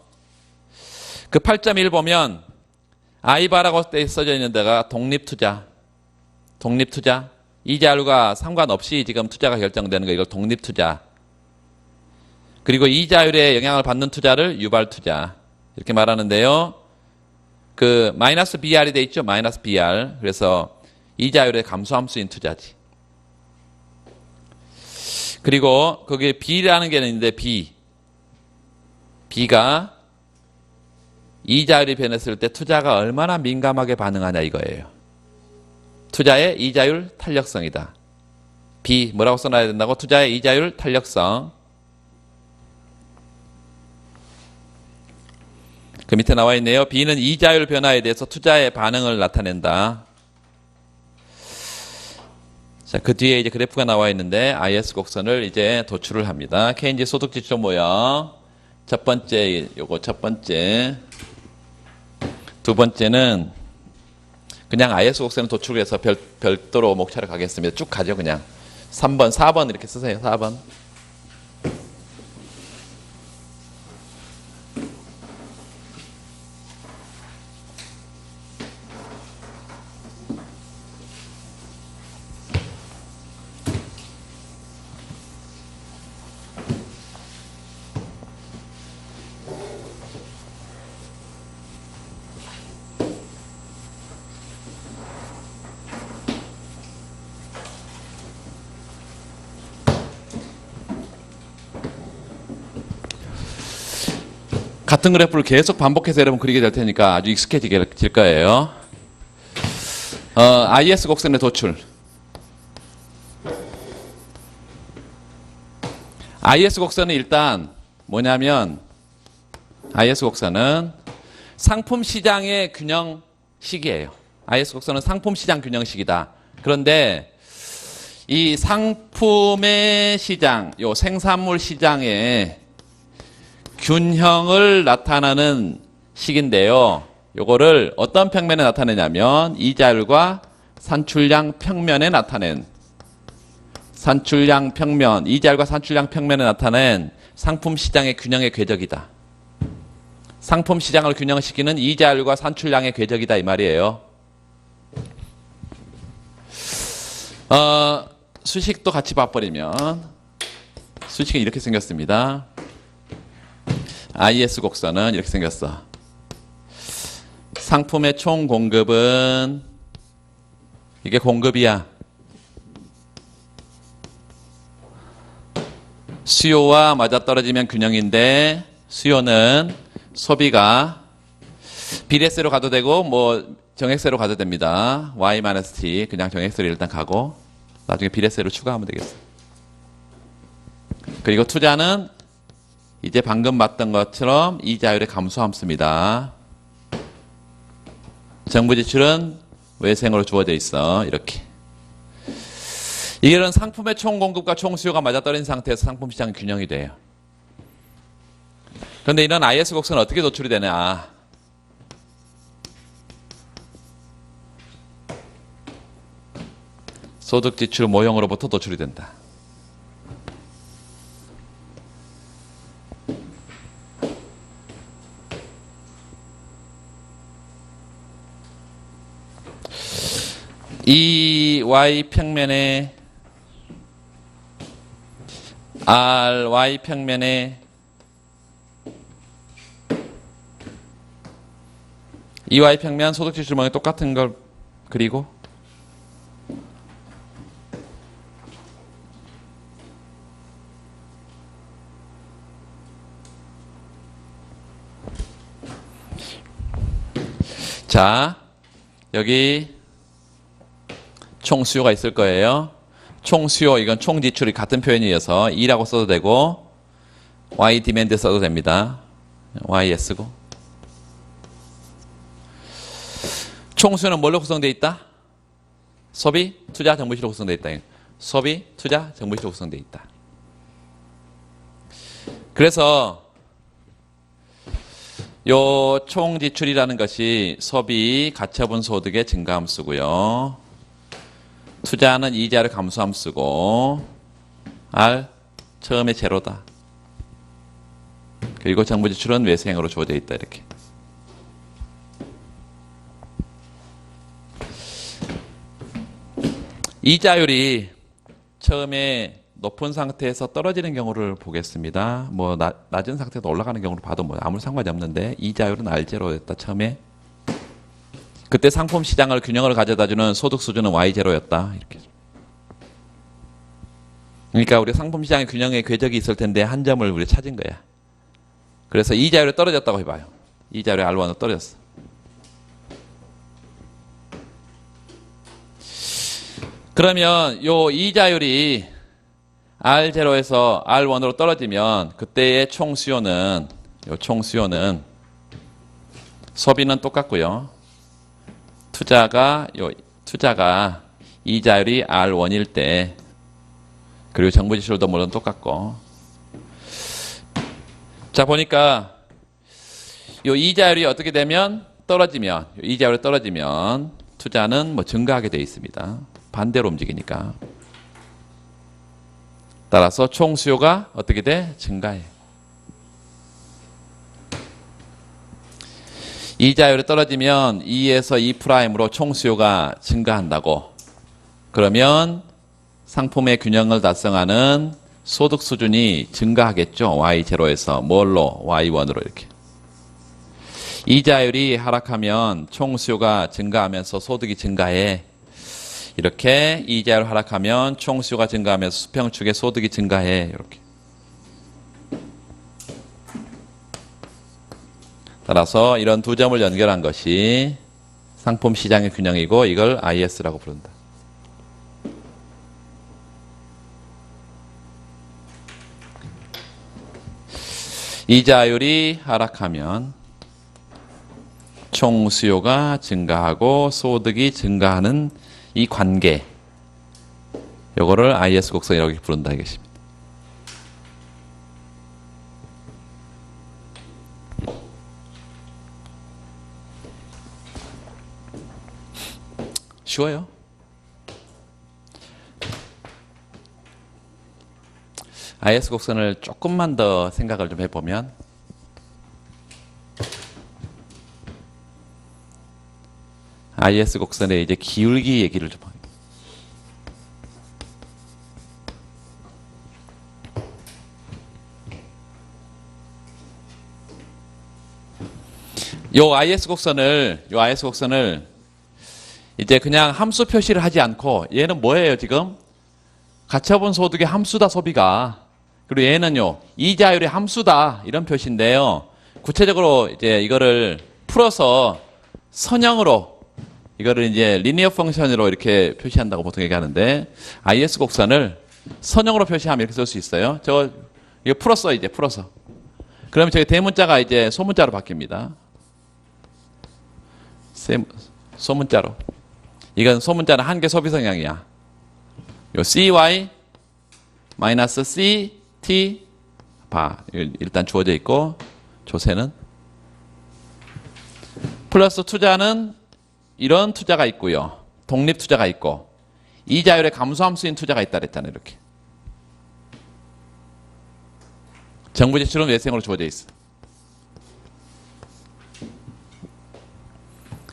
그 8.1 보면 아이바라고 써져 있는 데가 독립투자 이자율과 상관없이 지금 투자가 결정되는 거 이걸 독립투자. 그리고 이자율에 영향을 받는 투자를 유발투자 이렇게 말하는데요. 그 마이너스 BR이 돼 있죠. 마이너스 BR. 그래서 이자율의 감소함수인 투자지. 그리고 거기에 B라는 게 있는데 B가 이자율이 변했을 때 투자가 얼마나 민감하게 반응하냐 이거예요. 투자의 이자율 탄력성이다. B 뭐라고 써놔야 된다고? 투자의 이자율 탄력성. 그 밑에 나와 있네요. B는 이자율 변화에 대해서 투자의 반응을 나타낸다. 자, 그 뒤에 이제 그래프가 나와 있는데 IS 곡선을 이제 도출을 합니다. 케인지 소득지표 모형. 첫 번째, 첫 번째. 두 번째는 그냥 IS 곡선을 도출해서 별도로 목차를 가겠습니다. 쭉 가죠, 그냥. 3번, 4번 이렇게 쓰세요, 4번. 같은 그래프를 계속 반복해서 여러분 그리게 될 테니까 아주 익숙해질 거예요. IS 곡선의 도출. IS 곡선은 일단 뭐냐면 IS 곡선은 상품 시장의 균형식이에요. IS 곡선은 상품 시장 균형식이다. 그런데 이 상품의 시장, 요 생산물 시장의 균형을 나타나는 식인데요. 요거를 어떤 평면에 나타내냐면 이자율과 산출량 평면에 나타낸 산출량 평면, 이자율과 산출량 평면에 나타낸 상품 시장의 균형의 궤적이다. 상품 시장을 균형시키는 이자율과 산출량의 궤적이다 이 말이에요. 수식도 같이 봐버리면 수식은 이렇게 생겼습니다. IS 곡선은 이렇게 생겼어. 상품의 총 공급은 이게 공급이야. 수요와 맞아떨어지면 균형인데 수요는 소비가 비례세로 가도 되고 뭐 정액세로 가도 됩니다. Y-T 그냥 정액세로 일단 가고 나중에 비례세로 추가하면 되겠어. 그리고 투자는 이제 방금 봤던 것처럼 이자율의 감소함수입니다. 정부 지출은 외생으로 주어져 있어. 이렇게. 이런 상품의 총 공급과 총 수요가 맞아떨어진 상태에서 상품 시장 균형이 돼요. 그런데 이런 IS 곡선은 어떻게 도출이 되냐? 소득 지출 모형으로부터 도출이 된다. 이 y 평면에 RY 평면에 이 y 평면 소득 지출 모형이 똑같은 걸 그리고 자 여기 총 수요가 있을 거예요. 총 수요 이건 총 지출이 같은 표현이어서 2라고 써도 되고 Y 디맨드 써도 됩니다. Y에 쓰고. 총수요는 뭘로 구성되어 있다? 소비, 투자, 정부시로 구성되어 있다. 소비, 투자, 정부시로 구성되어 있다. 그래서 요 총 지출이라는 것이 소비, 가처분 소득의 증가함수고요. 투자는 이자를 감소함수고 R 처음에 제로다. 그리고 정부 지출은 외생으로 주어져 있다. 이렇게. 이자율이 처음에 높은 상태에서 떨어지는 경우를 보겠습니다. 뭐 낮은 상태에서 올라가는 경우를 봐도 뭐 아무 상관이 없는데 이자율은 R0였다. 처음에. 그때 상품 시장을 균형을 가져다주는 소득 수준은 Y0였다. 이렇게. 그러니까 우리 상품 시장의 균형에 궤적이 있을 텐데 한 점을 우리 찾은 거야. 그래서 이자율이 떨어졌다고 해봐요. 이자율이 R1으로 떨어졌어. 그러면 요 이자율이 R0에서 R1으로 떨어지면 그때의 총 수요는 소비는 똑같고요. 투자가 이자율이 R1일 때 그리고 정부 지출도 물론 똑같고. 자 보니까 요 이자율이 어떻게 되면 이자율이 떨어지면 투자는 뭐 증가하게 되어 있습니다. 반대로 움직이니까. 따라서 총 수요가 어떻게 돼? 증가해. 이자율이 떨어지면 2에서 2'으로 총 수요가 증가한다고. 그러면 상품의 균형을 달성하는 소득 수준이 증가하겠죠. Y0에서 뭘로? Y1으로 이렇게. 이자율이 하락하면 총 수요가 증가하면서 소득이 증가해. 이렇게 이자율 하락하면 총 수요가 증가하면서 수평축의 소득이 증가해. 이렇게. 따라서 이런 두 점을 연결한 것이 상품 시장의 균형이고 이걸 IS라고 부른다. 이자율이 하락하면 총 수요가 증가하고 소득이 증가하는 이 관계, 요거를 IS 곡선이라고 부른다 이것입니다. 쉬워요. IS 곡선을 조금만 더 생각을 좀 해보면 IS 곡선의 이제 기울기 얘기를 좀 합니다. 요 IS 곡선을 이제 그냥 함수 표시를 하지 않고 얘는 뭐예요 지금? 가처분 소득의 함수다 소비가. 그리고 얘는요 이자율의 함수다 이런 표시인데요. 구체적으로 이제 이거를 풀어서 선형으로 이거를 이제 리니어 펑션으로 이렇게 표시한다고 보통 얘기하는데 IS 곡선을 선형으로 표시하면 이렇게 쓸 수 있어요. 이거 풀었어 이제 풀어서. 그러면 저기 대문자가 이제 소문자로 바뀝니다. 소문자로. 이건 소문자는 한계 소비 성향이야. 요 CY 마이너스 CT 봐. 일단 주어져 있고 조세는 플러스 투자는 이런 투자가 있고요. 독립 투자가 있고 이자율의 감소함수인 투자가 있다 그랬잖아요. 이렇게. 정부 지출은 외생으로 주어져 있어.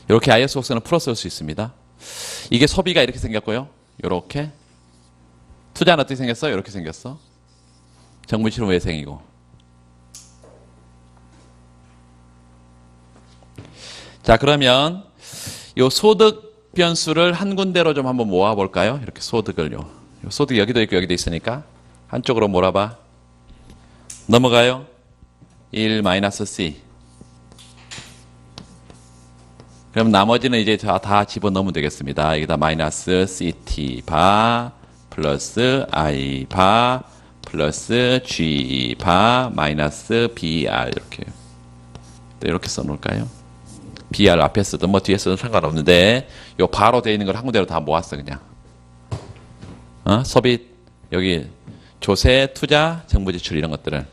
이렇게 IS 곡선을 풀어 쓸 수 있습니다. 이게 소비가 이렇게 생겼고요. 이렇게. 투자는 어떻게 생겼어? 이렇게 생겼어. 정부 지출은 외생이고. 자 그러면 요 소득 변수를 한 군데로 좀 한번 모아볼까요? 이렇게 소득을요. 요 소득 여기도 있고 여기도 있으니까 한쪽으로 몰아봐. 넘어가요. 1 마이너스 C. 그럼 나머지는 이제 다 집어넣으면 되겠습니다. 여기다 마이너스 CT 바 플러스 I 바 플러스 G 바 마이너스 BR 이렇게 써놓을까요? BR 앞에 쓰든 뭐 뒤에 쓰든 상관없는데 요 바로 되어 있는 걸 한 군데로 다 모았어 그냥. 소비 여기 조세, 투자, 정부 지출 이런 것들을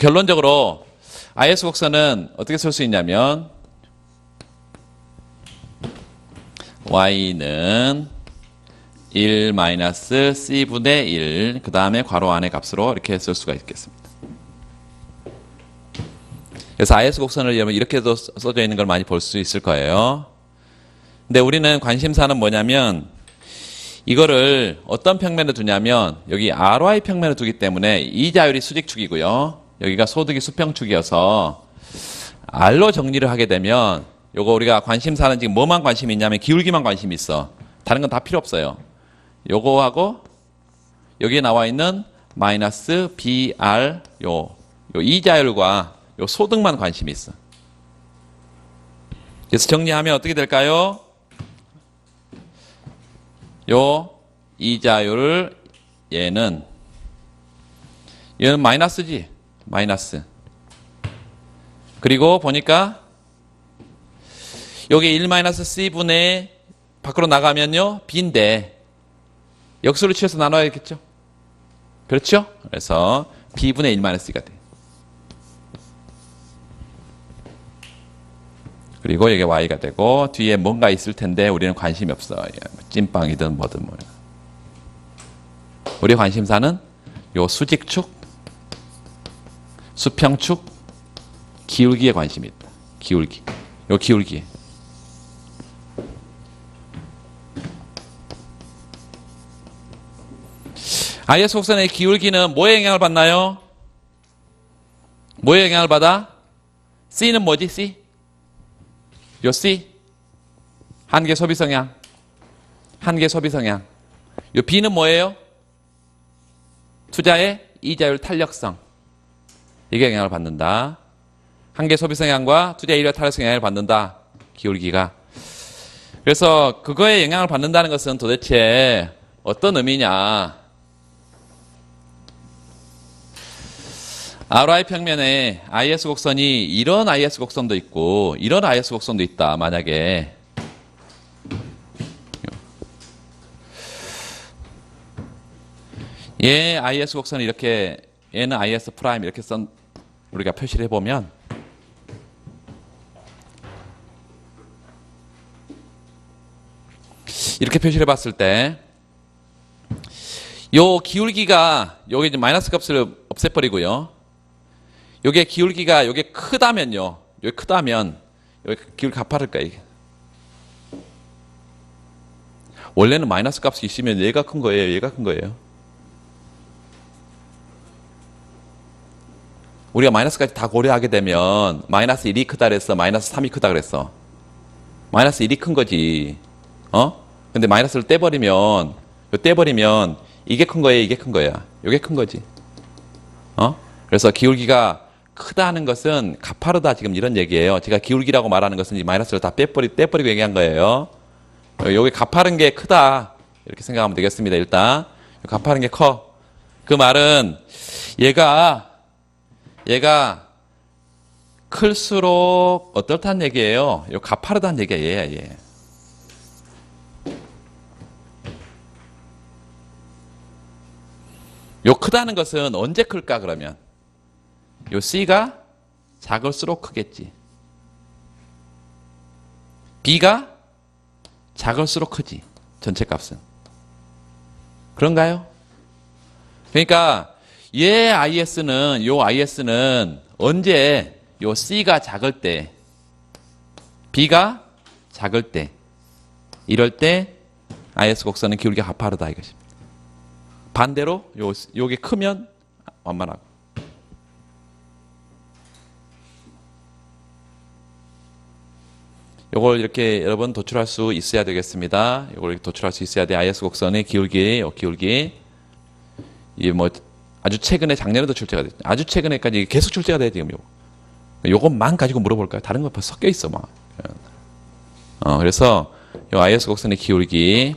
결론적으로 IS 곡선은 어떻게 쓸 수 있냐면 Y는 1-C분의 1, 그 다음에 괄호 안의 값으로 이렇게 쓸 수가 있겠습니다. 그래서 IS 곡선을 여러분 이렇게도 써져 있는 걸 많이 볼 수 있을 거예요. 근데 우리는 관심사는 뭐냐면 이거를 어떤 평면에 두냐면 여기 RY 평면에 두기 때문에 이자율이 수직축이고요. 여기가 소득이 수평축이어서 R로 정리를 하게 되면 요거 우리가 관심사는 지금 뭐만 관심이 있냐면 기울기만 관심이 있어. 다른 건 다 필요 없어요. 요거하고 여기에 나와 있는 마이너스 BR 요 이자율과 요 소득만 관심이 있어. 그래서 정리하면 어떻게 될까요? 요 이자율을 얘는 마이너스지. 마이너스. 그리고 보니까 여기 1-C분의 밖으로 나가면요 B인데 역수를 취해서 나눠야겠죠. 그렇죠? 그래서 B분의 1-C가 돼. 그리고 여기 Y가 되고 뒤에 뭔가 있을 텐데 우리는 관심이 없어. 찐빵이든 뭐든 뭐야. 우리 관심사는 요 수직축, 수평축, 기울기에 관심이 있다. 기울기. 요 기울기. IS 곡선의 기울기는 뭐에 영향을 받나요? 뭐에 영향을 받아? C는 뭐지? C? 요 C? 한계 소비 성향. 한계 소비 성향. 요 B는 뭐예요? 투자의 이자율 탄력성. 이게 영향을 받는다. 한계 소비 성향과 투자의 이자율 탄력성 영향을 받는다. 기울기가. 그래서 그거에 영향을 받는다는 것은 도대체 어떤 의미냐? RY 평면에 IS 곡선이 이런 IS 곡선도 있고 이런 IS 곡선도 있다. 만약에 얘 IS 곡선이 이렇게 얘는 IS 프라임 이렇게 우리가 표시를 해보면 이렇게 표시를 해봤을 때 요 기울기가 여기 이제 마이너스 값을 없애버리고요. 요게 기울기가 요게 크다면요. 요게 크다면 여기 기울기 가파를까 이게. 원래는 마이너스 값이 있으면 얘가 큰 거예요. 얘가 큰 거예요. 우리가 마이너스까지 다 고려하게 되면 마이너스 1이 크다 그랬어. 마이너스 3이 크다 그랬어. 마이너스 1이 큰 거지. 근데 마이너스를 떼버리면 이게 큰 거예요. 이게 큰 거야. 요게 큰 거지. 그래서 기울기가 크다는 것은 가파르다 지금 이런 얘기예요. 제가 기울기라고 말하는 것은 이 마이너스를 다 떼버리고 얘기한 거예요. 여기 가파른 게 크다 이렇게 생각하면 되겠습니다. 일단 가파른 게 커. 그 말은 얘가 클수록 어떻다는 얘기예요. 요 가파르다는 얘기야. 얘. 요 크다는 것은 언제 클까 그러면 요 C가 작을수록 크겠지. B가 작을수록 크지. 전체 값은. 그런가요? 그러니까 요 IS는 언제 요 C가 작을 때 B가 작을 때 이럴 때 IS 곡선은 기울기가 가파르다 이것입니다. 반대로 요게 크면 완만하고. 요걸 이렇게 여러분 도출할 수 있어야 되겠습니다. 요걸 이렇게 도출할 수 있어야 돼. IS 곡선의 기울기. 이게 뭐 아주 최근에 작년에도 출제가 됐죠. 아주 최근에까지 계속 출제가 돼 지금 요것만 가지고 물어볼까요? 다른 거 섞여 있어 막. 그래서 요 IS 곡선의 기울기.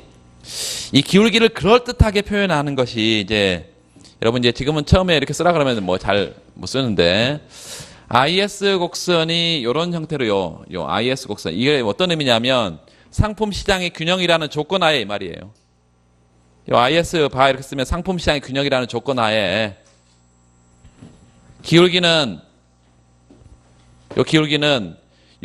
이 기울기를 그럴듯하게 표현하는 것이 이제 여러분 이제 지금은 처음에 이렇게 쓰라 그러면 뭐 잘 못 쓰는데 IS 곡선이 이런 형태로 요 IS 곡선 이게 어떤 의미냐면 상품 시장의 균형이라는 조건 하에 이 말이에요. 요 IS 바 이렇게 쓰면 상품 시장의 균형이라는 조건 하에 기울기는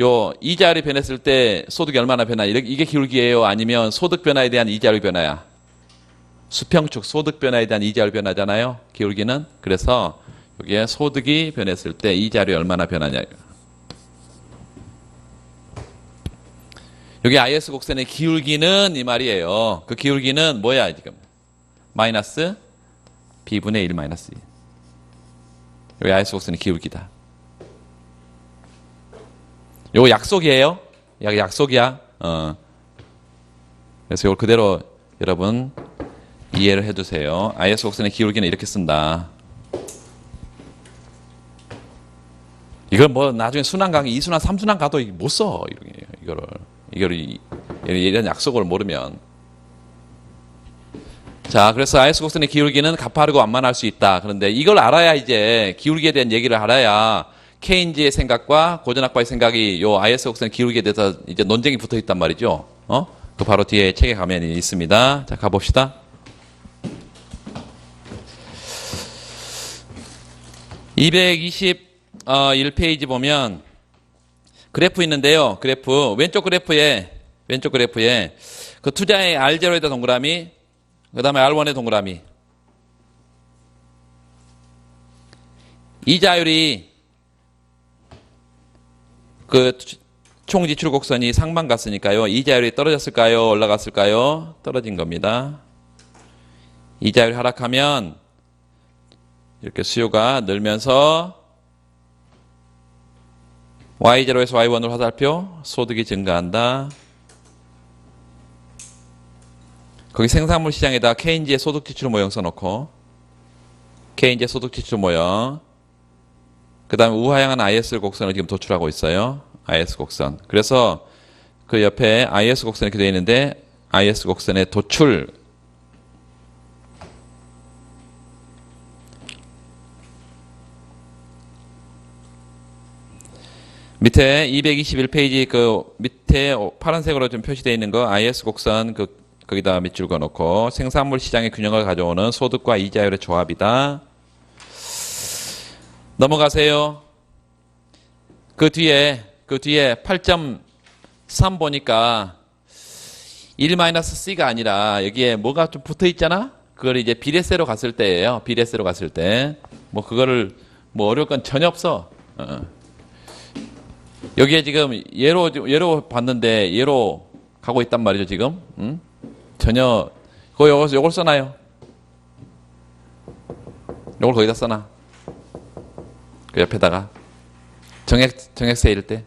요 이자율이 변했을 때 소득이 얼마나 변화? 이게 기울기예요? 아니면 소득 변화에 대한 이자율 변화야? 수평축 소득 변화에 대한 이자율 변화잖아요. 기울기는. 그래서 여기에 소득이 변했을 때 이자율이 얼마나 변하냐. 여기 IS 곡선의 기울기는 이 말이에요. 그 기울기는 뭐야 지금? 마이너스 B분의 1 마이너스 2. 여기 IS 곡선의 기울기다. 요거 약속이에요. 약속이야. 그래서 이걸 그대로 여러분 이해를 해두세요. IS 곡선의 기울기는 이렇게 쓴다. 이걸 뭐 나중에 순환 강의 2순환 3순환 가도 못 써. 이거를 이런 약속을 모르면. 자, 그래서 IS 곡선의 기울기는 가파르고 완만할 수 있다. 그런데 이걸 알아야 이제 기울기에 대한 얘기를 알아야 케인즈의 생각과 고전학파의 생각이 요 IS 곡선 기울기에 대해서 이제 논쟁이 붙어 있단 말이죠. 그 바로 뒤에 책에 가면 있습니다. 자, 가봅시다. (221페이지) 보면 그래프 있는데요. 그래프 왼쪽 그래프에 그 투자의 R0에다 동그라미, 그 다음에 R1에 동그라미. 이자율이 그 총지출 곡선이 상방 갔으니까요. 이자율이 떨어졌을까요? 올라갔을까요? 떨어진 겁니다. 이자율이 하락하면 이렇게 수요가 늘면서 Y0에서 Y1으로 화살표, 소득이 증가한다. 거기 생산물 시장에다 케인즈의 소득 지출 모형 써놓고 케인즈의 소득 지출 모형, 그 다음에 우하향한 IS 곡선을 지금 도출하고 있어요. IS 곡선. 그래서 그 옆에 IS 곡선이 이렇게 되어 있는데 IS 곡선의 도출, 밑에 221페이지 그 밑에 파란색으로 좀 표시되어 있는 거 IS 곡선 거기다 밑줄 그어놓고 생산물 시장의 균형을 가져오는 소득과 이자율의 조합이다. 넘어가세요. 그 뒤에 8.3 보니까 1-C가 아니라 여기에 뭐가 좀 붙어 있잖아? 그걸 이제 비례세로 갔을 때예요. 비례세로 갔을 때. 뭐 그거를 뭐 어려울 건 전혀 없어. 여기에 지금 예로 봤는데 예로 가고 있단 말이죠, 지금. 전혀 요걸 써놔요. 요걸 거기다 써놔. 그 옆에다가 정액세일 때.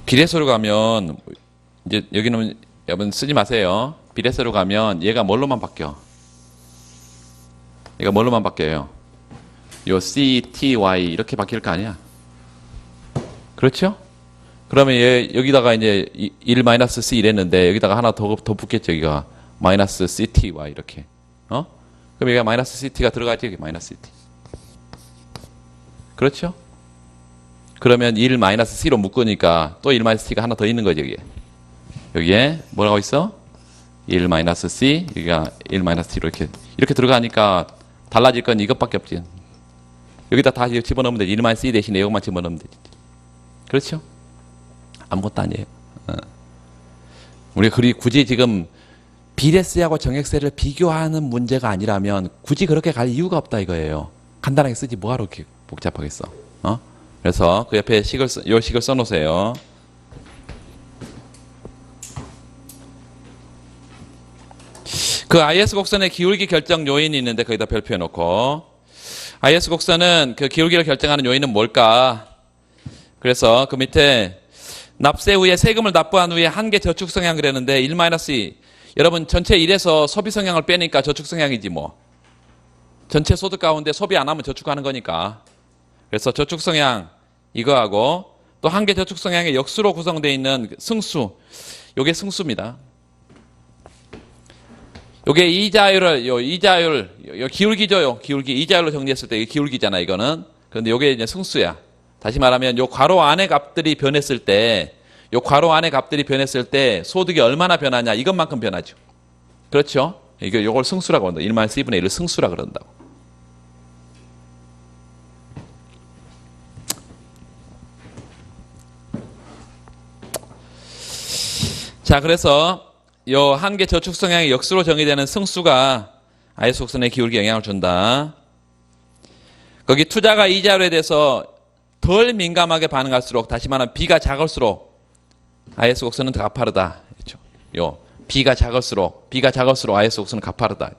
비례세로 가면 이제 여기는 여러분 쓰지 마세요. 비례세로 가면 얘가 뭘로만 바뀌어? 얘가 뭘로만 바뀌어요? 요 C, T, Y 이렇게 바뀔 거 아니야? 그렇죠? 그러면 얘 여기다가 이제 1-C 이랬는데 여기다가 하나 더 붙겠죠. 여기가 마이너스 CTY 이렇게. 그럼 여기가 마이너스 CT가 들어가지. 여기 마이너스 CT. 그렇죠? 그러면 1-C로 묶으니까 또 1-C가 하나 더 있는 거죠. 여기에 뭐라고 있어? 1-C, 여기가 1-C로 이렇게 들어가니까 달라질 건 이것밖에 없지. 여기다 다 집어넣으면 되지. 1-C 대신에 이것만 집어넣으면 되지. 그렇죠? 아무것도 아니에요. 우리가 굳이 지금 비례세하고 정액세를 비교하는 문제가 아니라면 굳이 그렇게 갈 이유가 없다 이거예요. 간단하게 쓰지 뭐하러 이렇게 복잡하겠어. 그래서 그 옆에 요 식을 써놓으세요. 그 IS 곡선의 기울기 결정 요인이 있는데 거기다 별표해 놓고 IS 곡선은 그 기울기를 결정하는 요인은 뭘까? 그래서 그 밑에 납세 후에 세금을 납부한 후에 한계 저축 성향 그랬는데 1-2 여러분 전체 1에서 소비 성향을 빼니까 저축 성향이지 뭐. 전체 소득 가운데 소비 안 하면 저축하는 거니까. 그래서 저축성향 이거하고 또 한 개 저축성향의 역수로 구성되어 있는 승수, 요게 승수입니다. 요게 이자율을, 요 기울기죠, 기울기. 이자율로 정리했을 때 이게 기울기잖아, 이거는. 그런데 요게 이제 승수야. 다시 말하면 요 괄호 안의 값들이 변했을 때, 요 괄호 안의 값들이 변했을 때 소득이 얼마나 변하냐, 이것만큼 변하죠. 그렇죠? 요걸 승수라고 한다. 1만 C분의 1을 승수라 그런다고. 자, 그래서 요 한 개 저축성향의 역수로 정의되는 승수가 IS 곡선의 기울기에 영향을 준다. 거기 투자가 이자율에 대해서 덜 민감하게 반응할수록, 다시 말하면 B가 작을수록 IS 곡선은 더 가파르다. 그렇죠? 요 B가 작을수록 IS 곡선은 가파르다.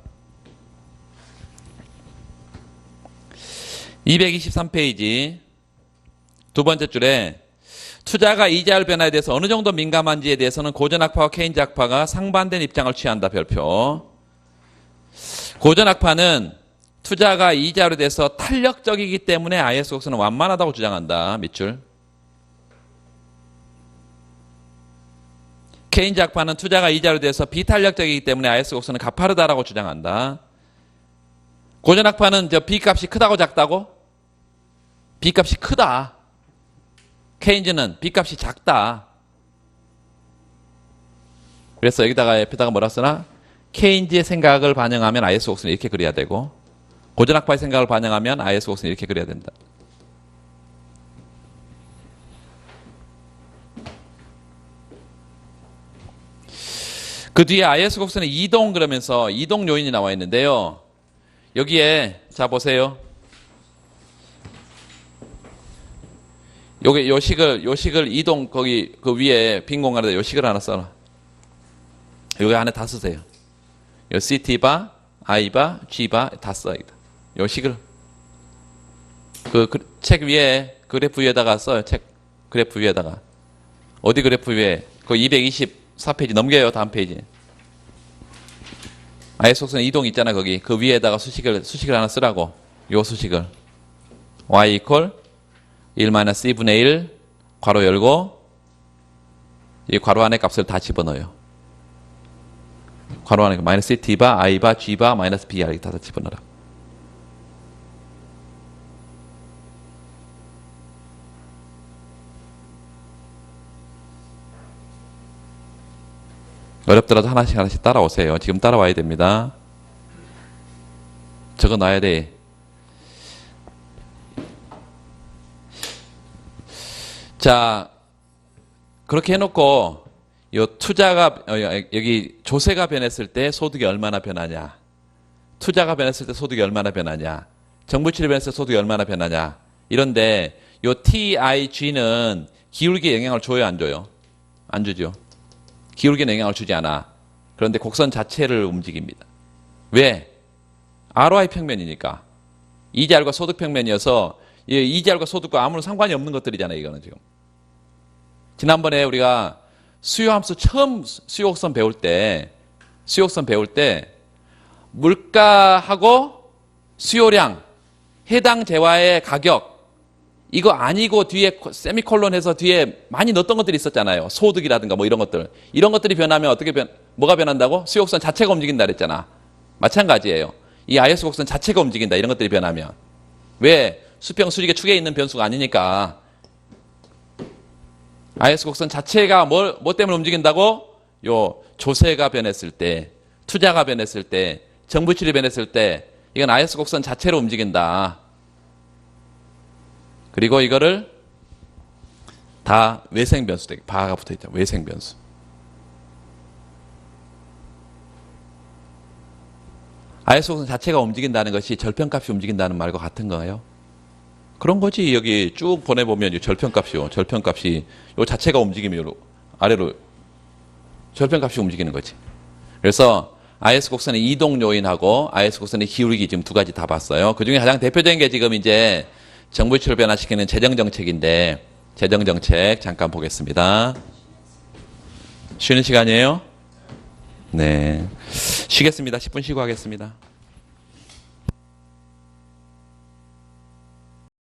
223페이지 두 번째 줄에 투자가 이자율 변화에 대해서 어느 정도 민감한지에 대해서는 고전학파와 케인즈 학파가 상반된 입장을 취한다. 별표. 고전학파는 투자가 이자율에 대해서 탄력적이기 때문에 IS 곡선은 완만하다고 주장한다. 밑줄. 케인즈 학파는 투자가 이자율에 대해서 비탄력적이기 때문에 IS 곡선은 가파르다라고 주장한다. 고전학파는 저 B값이 크다고 작다고? B값이 크다. 케인즈는 B값이 작다. 그래서 여기다가 옆에다가 뭐라 쓰나? 케인즈의 생각을 반영하면 IS 곡선을 이렇게 그려야 되고, 고전학파의 생각을 반영하면 IS 곡선을 이렇게 그려야 된다. 그 뒤에 IS 곡선의 이동 그러면서 이동 요인이 나와 있는데요. 여기에 자 보세요. 요식을 이동, 거기, 그 위에 빈 공간에다 요식을 하나 써놔. 여기 안에 다 쓰세요. 요 CT바, I바, G바 다 써. 요식을. 책 위에, 그래프 위에다가 써요. 책 그래프 위에다가. 어디 그래프 위에? 그 224페이지 넘겨요. 다음 페이지. IS 곡선 이동 있잖아, 거기. 그 위에다가 수식을 하나 쓰라고. 요 수식을. Y equal 1-C분의 1 괄호 열고 이 괄호 안에 값을 다 집어넣어요. 괄호 안에 마이너스 T바, I바, G바, 마이너스 BR 이렇게 다 집어넣어라. 어렵더라도 하나씩 따라오세요. 지금 따라와야 됩니다. 적어놔야 돼. 자, 그렇게 해놓고 요 투자가 여기 조세가 변했을 때 소득이 얼마나 변하냐, 투자가 변했을 때 소득이 얼마나 변하냐, 정부출이 변했을 때 소득이 얼마나 변하냐, 이런데 요 TIG는 기울기에 영향을 줘요, 안 줘요? 안 주죠. 기울기는 영향을 주지 않아. 그런데 곡선 자체를 움직입니다. 왜? ROI 평면이니까. 이자율과 소득 평면이어서 이자율과 소득과 아무런 상관이 없는 것들이잖아요, 이거는 지금. 지난번에 우리가 수요함수 처음 수요곡선 배울 때 물가하고 수요량, 해당 재화의 가격, 이거 아니고 뒤에 세미콜론 해서 뒤에 많이 넣었던 것들이 있었잖아요. 소득이라든가 뭐 이런 것들. 이런 것들이 변하면 뭐가 변한다고? 수요곡선 자체가 움직인다 그랬잖아. 마찬가지예요. 이 IS 곡선 자체가 움직인다. 이런 것들이 변하면. 왜? 수평 수직의 축에 있는 변수가 아니니까. IS 곡선 자체가 뭐 때문에 움직인다고? 요 조세가 변했을 때, 투자가 변했을 때, 정부 출이 변했을 때, 이건 IS 곡선 자체로 움직인다. 그리고 이거를 다 외생 변수 되게 바가 붙어 있죠. 외생 변수. IS 곡선 자체가 움직인다는 것이 절편값이 움직인다는 말과 같은 거예요. 그런 거지. 여기 쭉 보내보면 절편값이요. 절편값이 요 자체가 움직이면 아래로 절편값이 움직이는 거지. 그래서 IS 곡선의 이동 요인하고 IS 곡선의 기울기 지금 두 가지 다 봤어요. 그 중에 가장 대표적인 게 지금 이제 정부 출을 변화시키는 재정정책인데, 재정정책 잠깐 보겠습니다. 쉬는 시간이에요? 네. 쉬겠습니다. 10분 쉬고 하겠습니다.